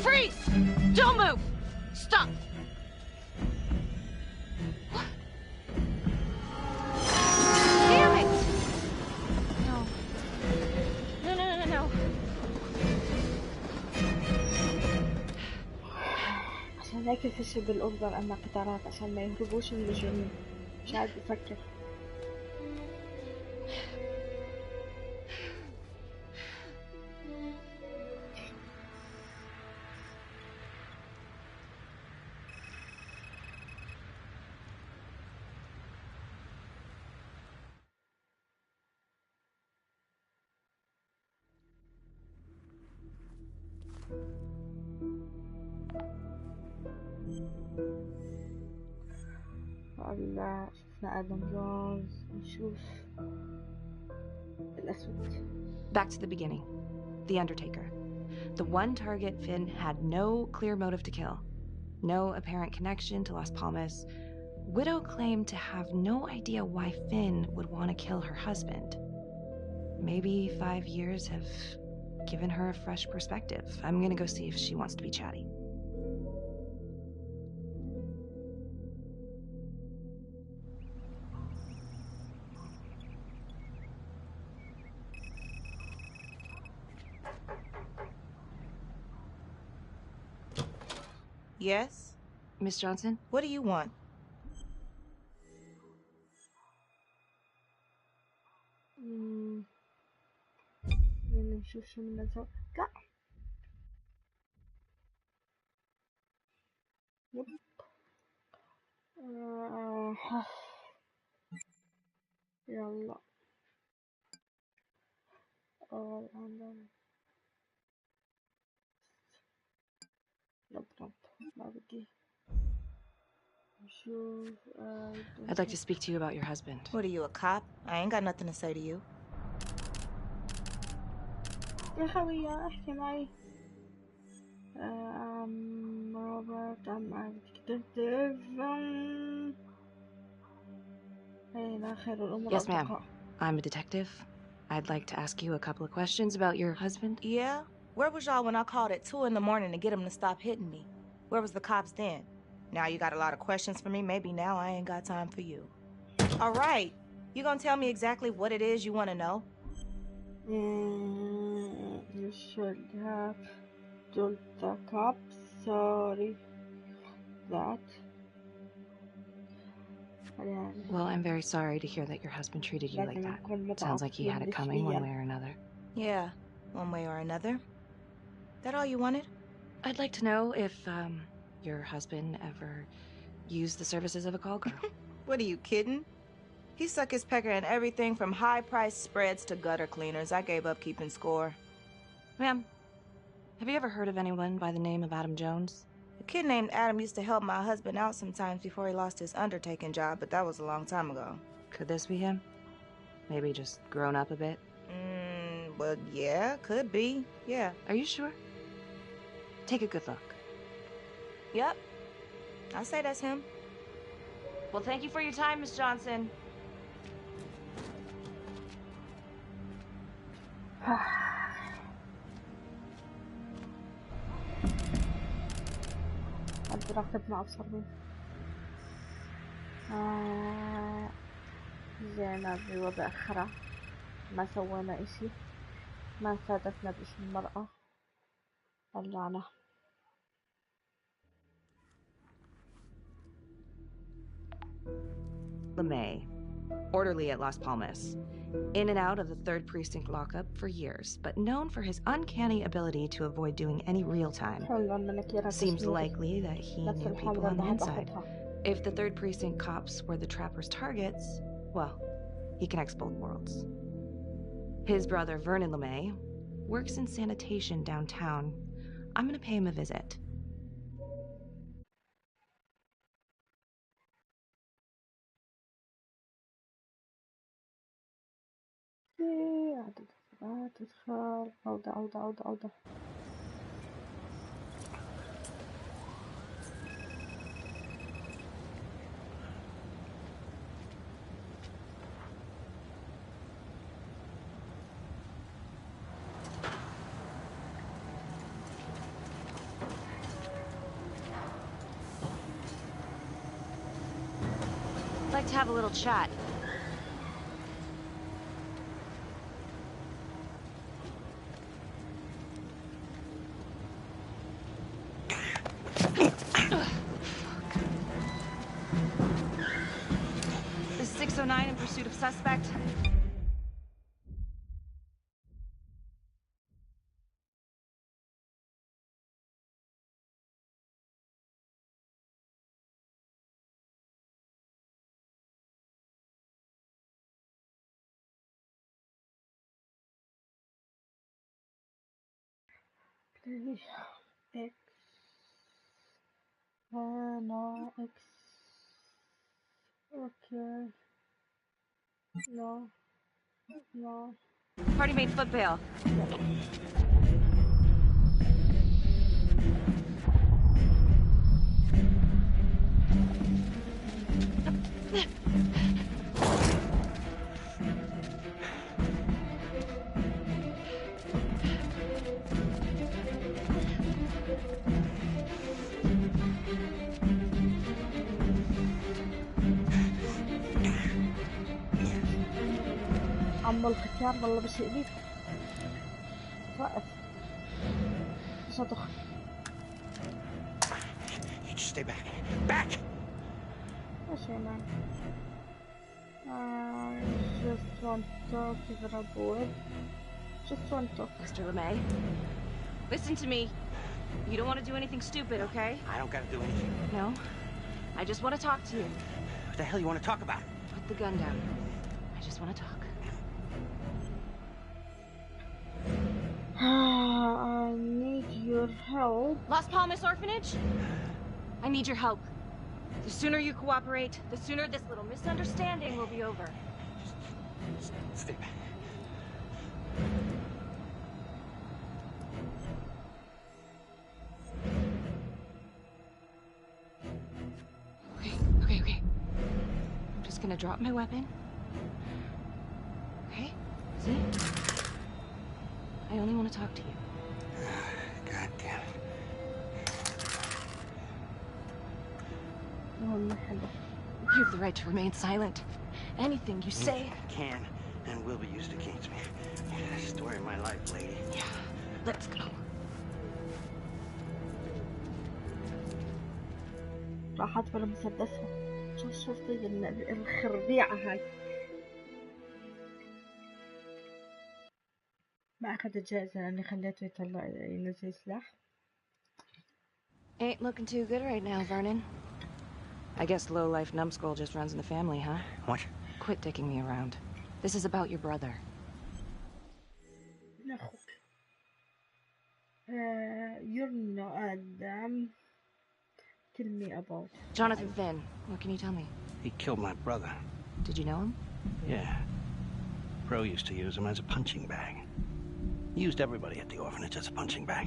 Freeze! Don't move! Stop! Damn it! No. No. عشان هيك الفشل بالأردن أما قطارات عشان ما يهربوش من المجرمين. مش عارف يفكر. الله، شفنا آدم جونز، نشوف الأسود. Back to the beginning. The Undertaker. The one target Finn had no clear motive to kill. No apparent connection to Las Palmas. Widow claimed to have no idea why Finn would want to kill her husband. Maybe 5 years have given her a fresh perspective. I'm gonna go see if she wants to be chatty. Yes? Miss Johnson? What do you want? نشوف شو ننزل. لا. يب. يلا. I'd like to speak to you about your husband. What are you, a cop? I ain't got nothing to say to you. يا خوية احكي معي. روبرت detective. Yes, ma'am. I'm a detective. I'd like to ask you a couple of questions about your husband. Yeah? Where was y'all when I called at 2 in the morning to get him to stop hitting me? Where was the cops then? Now you got a lot of questions for me. Maybe now I ain't got time for you. All right. You gonna tell me exactly what it is you want to know? You should have told the cops. Sorry. That. Well, I'm very sorry to hear that your husband treated you like that. Sounds like he had it coming one way or another. Yeah, one way or another. That all you wanted? I'd like to know if, your husband ever used the services of a call girl. What are you kidding? He suck his pecker in everything from high-priced spreads to gutter cleaners. I gave up keeping score. Ma'am, have you ever heard of anyone by the name of Adam Jones? A kid named Adam used to help my husband out sometimes before he lost his undertaking job, but that was a long time ago. Could this be him? Maybe just grown up a bit? Well, yeah, could be. Yeah. Are you sure? Take a good look. Yep. I'll say that's him. Well, thank you for your time, Miss Johnson. أقدر أخذ مع أبصر مين. جينا بوضع خرا، ما سوينا إشي، ما ساعدتنا بإشي المرأة. اللعنة. LeMay, orderly at Las Palmas. In and out of the 3rd Precinct lockup for years, but known for his uncanny ability to avoid doing any real time. Seems likely that he knew people on the inside. If the 3rd Precinct cops were the Trapper's targets, well, he connects both worlds. His brother, Vernon LeMay, works in sanitation downtown. I'm gonna pay him a visit. تدخل عودة. I'd like to have a little chat. This is 609 in pursuit of suspect. Please. X. No, X. Okay. No. Party made foot bail. عم الختيار والله بشيء ليك. وقف. مش هتدخل. You just stay back. Back! ماشي يا مان. Just want to give it a board. Just want to. Mr. LeMay, listen to me. You don't want to do anything stupid, okay? I don't gotta do anything. No? I just want to talk to you. What the hell you want to talk about? Put the gun down. I just want to talk. I need your help. Las Palmas Orphanage? I need your help. The sooner you cooperate, the sooner this little misunderstanding will be over. Stay back. Okay. I'm just gonna drop my weapon. Okay? See? I only want to talk to you. God damn it. You have the right to remain silent. Anything you say Can and will be used against me. Story of my life, lady. Yeah, let's go. راحت ولا مسدسها. شو شفتي الخربيعة هاي. ما أخذت جائزة لأني خليته ينزل سلاح. Ain't looking too good right now, Vernon. I guess low-life numbskull just runs in the family, huh? What? Quit dicking me around. This is about your brother. You're not Adam. Tell me about Jonathan Finn. What can you tell me? He killed my brother. Did you know him? Yeah. Pro used to use him as a punching bag. He used everybody at the orphanage as a punching bag.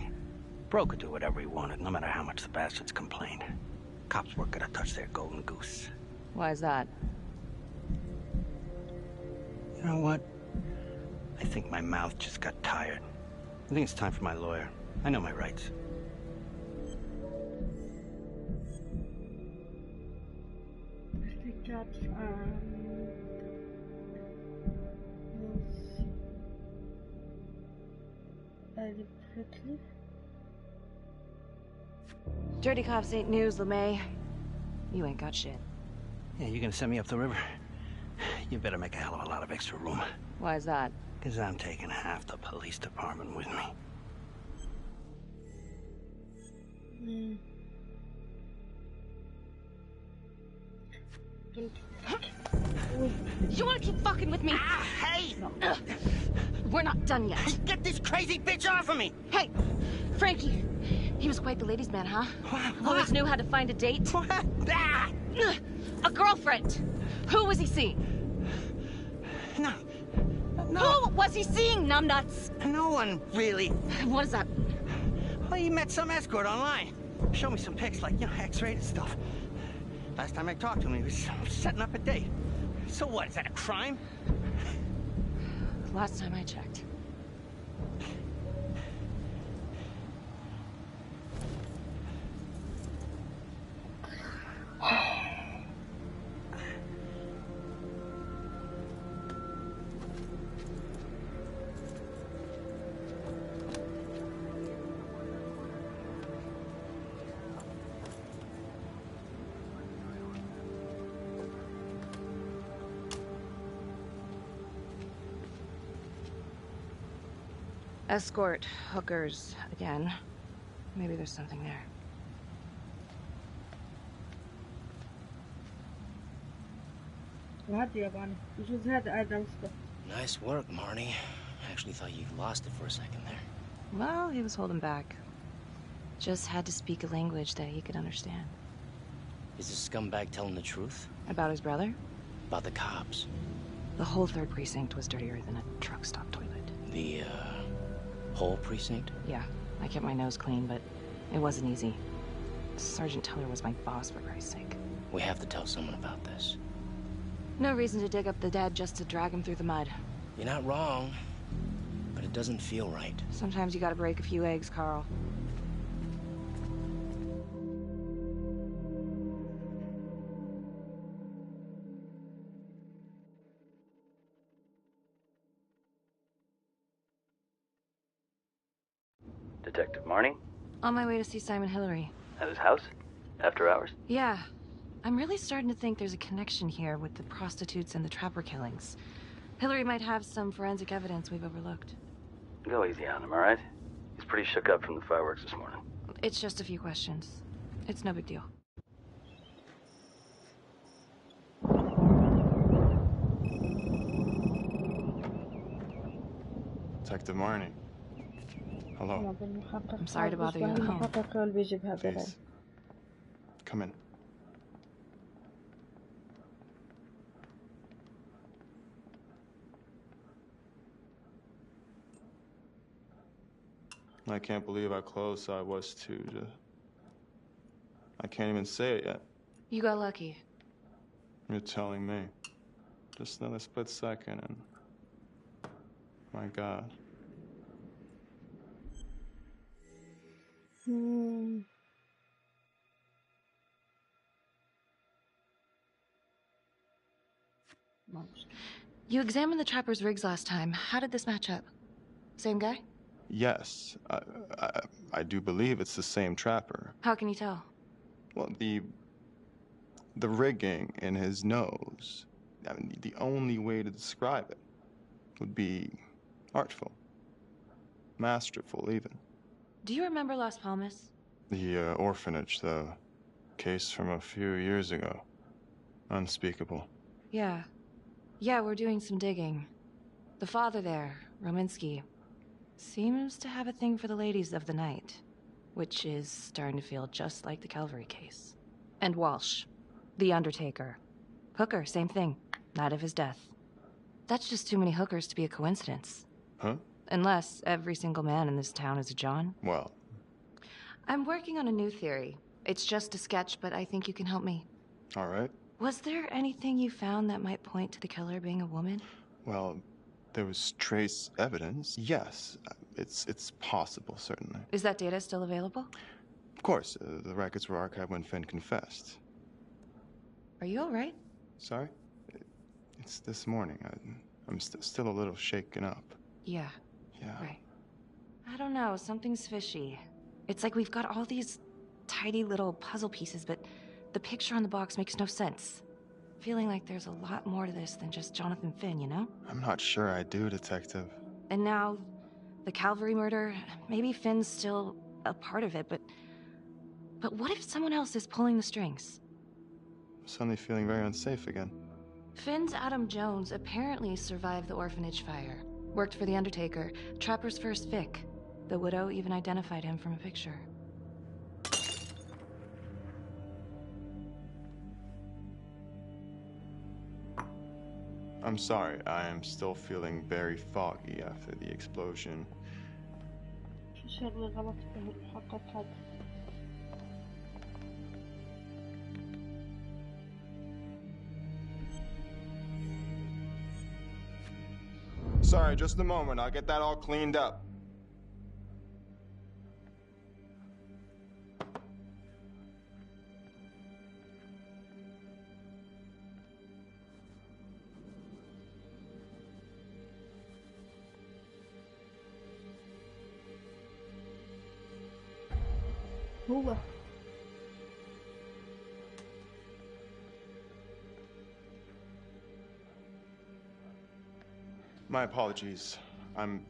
Pro could do whatever he wanted, no matter how much the bastards complained. Cops weren't gonna touch their golden goose. Why is that? You know what? I think my mouth just got tired. I think it's time for my lawyer. I know my rights. I think that's deliberately. Dirty cops ain't news, LeMay. You ain't got shit. Yeah, you gonna send me up the river? You better make a hell of a lot of extra room. Why is that? Because I'm taking half the police department with me. You wanna keep fucking with me? Hey! We're not done yet. Get this crazy bitch off of me! Hey, Frankie. He was quite the ladies' man, huh? Always knew how to find a date. A girlfriend. Who was he seeing? No. Who was he seeing, numbnuts? No one, really. What does that mean? Well, he met some escort online. Showed me some pics, like, X-rated stuff. Last time I talked to him, he was setting up a date. So what, is that a crime? Last time I checked. Escort, hookers, again. Maybe there's something there. وهذا ياباني يجوز هذا آدم. Nice work, Marnie. I actually thought you lost it for a second there. Well, he was holding back. Just had to speak a language that he could understand. Is this scumbag telling the truth? About his brother? About the cops. The whole 3rd precinct was dirtier than a truck stop toilet. The, whole precinct? Yeah, I kept my nose clean, but it wasn't easy. Sergeant Teller was my boss, for Christ's sake. We have to tell someone about this. No reason to dig up the dead just to drag them through the mud. You're not wrong, but it doesn't feel right. Sometimes you gotta break a few eggs, Carl. Detective Marnie? On my way to see Simon Hillary. At his house? After hours? Yeah. I'm really starting to think there's a connection here with the prostitutes and the Trapper killings. Hillary might have some forensic evidence we've overlooked. Go easy on him, all right? He's pretty shook up from the fireworks this morning. It's just a few questions. It's no big deal. Detective Marnie. Hello. I'm sorry to bother you at home. Please. Come in. I can't believe how close I was to I can't even say it yet. You got lucky. You're telling me. Just another split second and... My God. You examined the trapper's rigs last time. How did this match up? Same guy? Yes, I do believe it's the same trapper. How can you tell? Well, the rigging in his nose. I mean, the only way to describe it would be artful, masterful, even. Do you remember Las Palmas? The orphanage, the case from a few years ago. Unspeakable. Yeah. Yeah, we're doing some digging. The father there, Rominsky, seems to have a thing for the ladies of the night, which is starting to feel just like the Calvary case. And Walsh, the undertaker. Hooker, same thing. Night of his death. That's just too many hookers to be a coincidence. Huh? Unless every single man in this town is a John. Well... I'm working on a new theory. It's just a sketch, but I think you can help me. All right. Was there anything you found that might point to the killer being a woman? Well, there was trace evidence. Yes, it's possible, certainly. Is that data still available? Of course, the records were archived when Finn confessed. Are you all right? Sorry? It's this morning. I'm still a little shaken up. Yeah. Yeah. Right. I don't know, something's fishy. It's like we've got all these tidy little puzzle pieces, but the picture on the box makes no sense. Feeling like there's a lot more to this than just Jonathan Finn, you know? I'm not sure I do, Detective. And now, the Calvary murder, maybe Finn's still a part of it, but what if someone else is pulling the strings? I'm suddenly feeling very unsafe again. Finn's Adam Jones apparently survived the orphanage fire. Worked for the Undertaker, Trapper's first Vic. The widow even identified him from a picture. I'm sorry, I am still feeling very foggy after the explosion. Sorry, just a moment. I'll get that all cleaned up. هو My apologies. I'm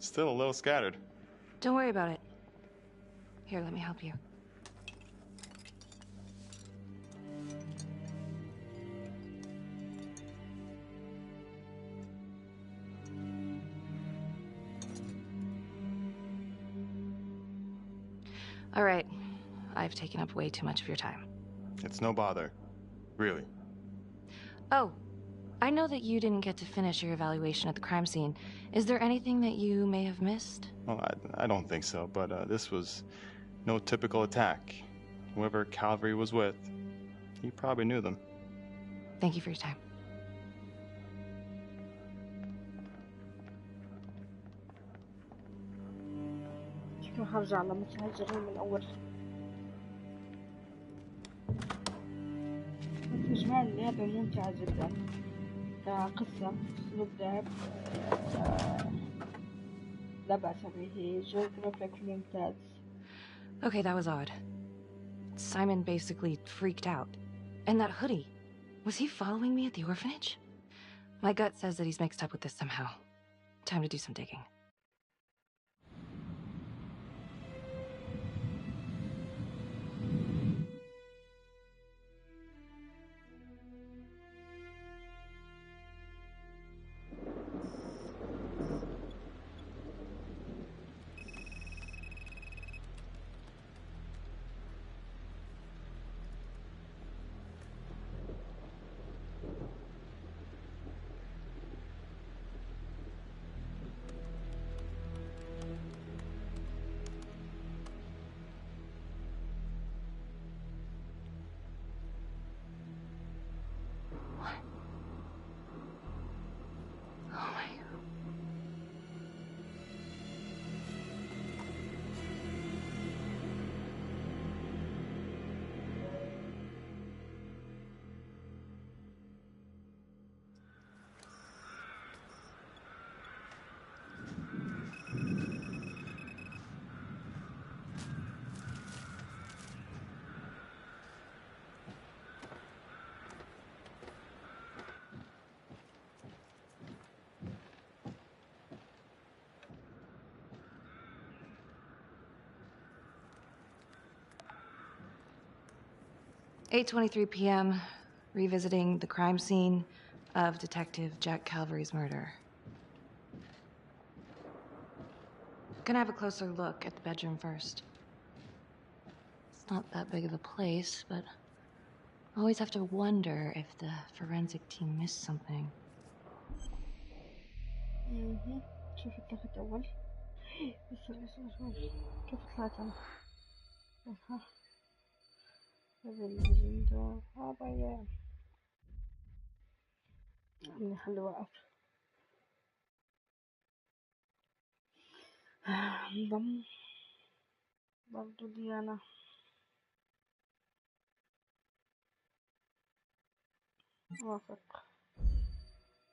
still a little scattered. Don't worry about it. Here, let me help you. All right. I've taken up way too much of your time. It's no bother. Really. Oh, I know that you didn't get to finish your evaluation at the crime scene. Is there anything that you may have missed? Well, I don't think so, but this was no typical attack. Whoever Calvary was with, he probably knew them. Thank you for your time. راح ارجع لمتهجرين من اول. بس يا جماعة اللعبة ممتعة جدا كقصة اسلوب لعب لا بأس به جغرافيك ممتاز. Okay, that was odd. Simon basically freaked out. And that hoodie, was he following me at the orphanage? My gut says that he's mixed up with this somehow. Time to do some digging. 8:23 p.m., revisiting the crime scene of Detective Jack Calvary's murder. Gonna have a closer look at the bedroom first. It's not that big of a place, but I always have to wonder if the forensic team missed something. شوف اتلفت أول. كيف طلعت أنا؟ ها هذا الفيديو بايع نخليه واقف. انضم برضو ديانا. وافق.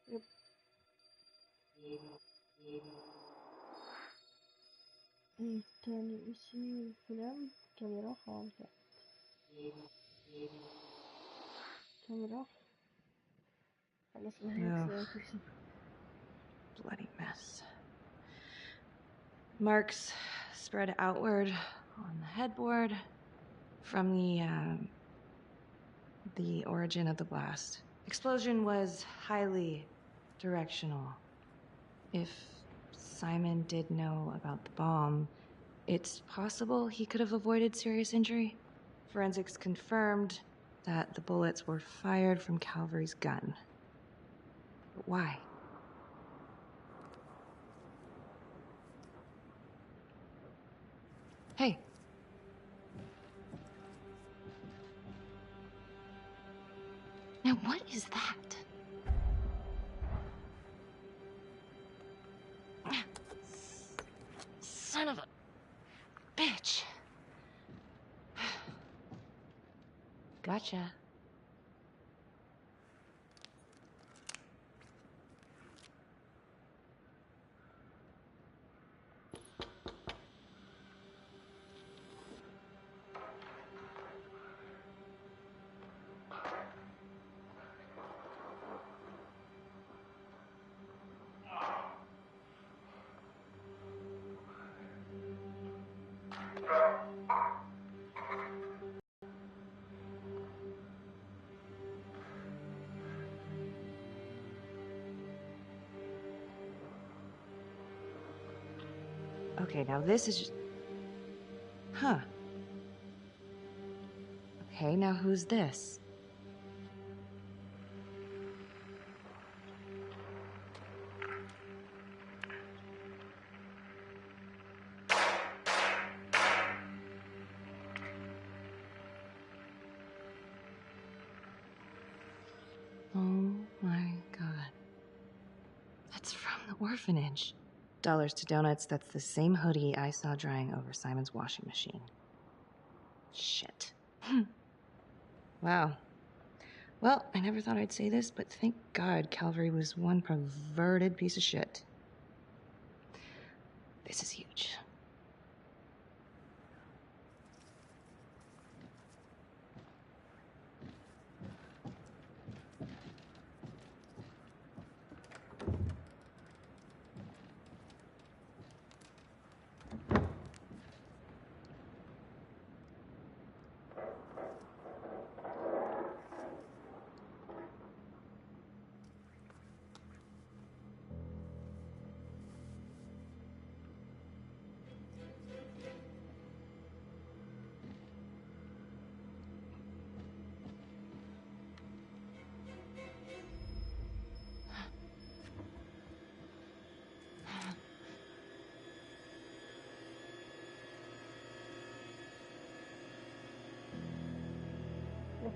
يب. تاني اشي الفيلم كاميرا خامسة. كاميرا خلص هيك كل شي. Bloody mess. Marks spread outward on the headboard from the origin of the blast. Explosion was highly directional. If Simon did know about the bomb, it's possible he could have avoided serious injury. Forensics confirmed that the bullets were fired from Calvary's gun. But why? Hey. Now what is that? Son of a bitch. Gotcha. Okay, now this is just... Huh. Okay, now who's this? Oh my God. That's from the orphanage. Dollars to donuts, that's the same hoodie I saw drying over Simon's washing machine. Shit. Wow. Well, I never thought I'd say this, but thank God Calvary was one perverted piece of shit. This is huge.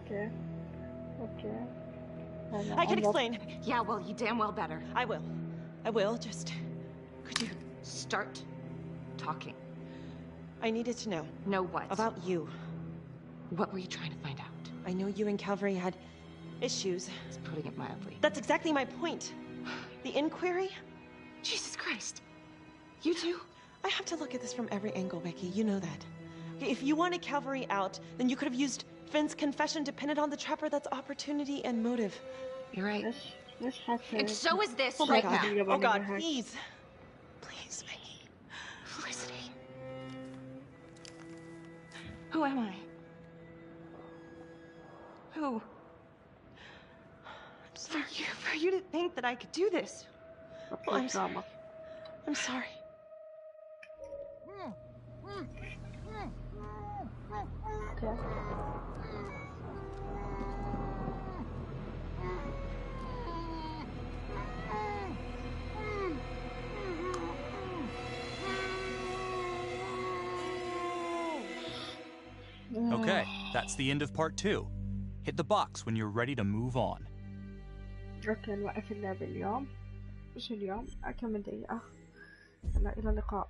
Okay. I can explain. Yeah, well, you damn well better. I will, just... Could you... Start talking. I needed to know. Know what? About you. What were you trying to find out? I know you and Calvary had issues. It's putting it mildly. That's exactly my point. The inquiry? Jesus Christ. You too? I have to look at this from every angle, Becky. You know that. If you wanted Calvary out, then you could have used Finn's confession to pin it on the Trapper. That's opportunity and motive. You're right. And so is this oh right God. now. Oh God, please. Please, Becky. Felicity. Who am I? Who? For you to think that I could do this. Well, I'm sorry. I'm sorry. Okay. Okay, that's the end of part 2. Hit the box when you're ready to move on. اوكي نوقف اللعبة اليوم. مش اليوم، كم من دقيقة. يلا إلى اللقاء.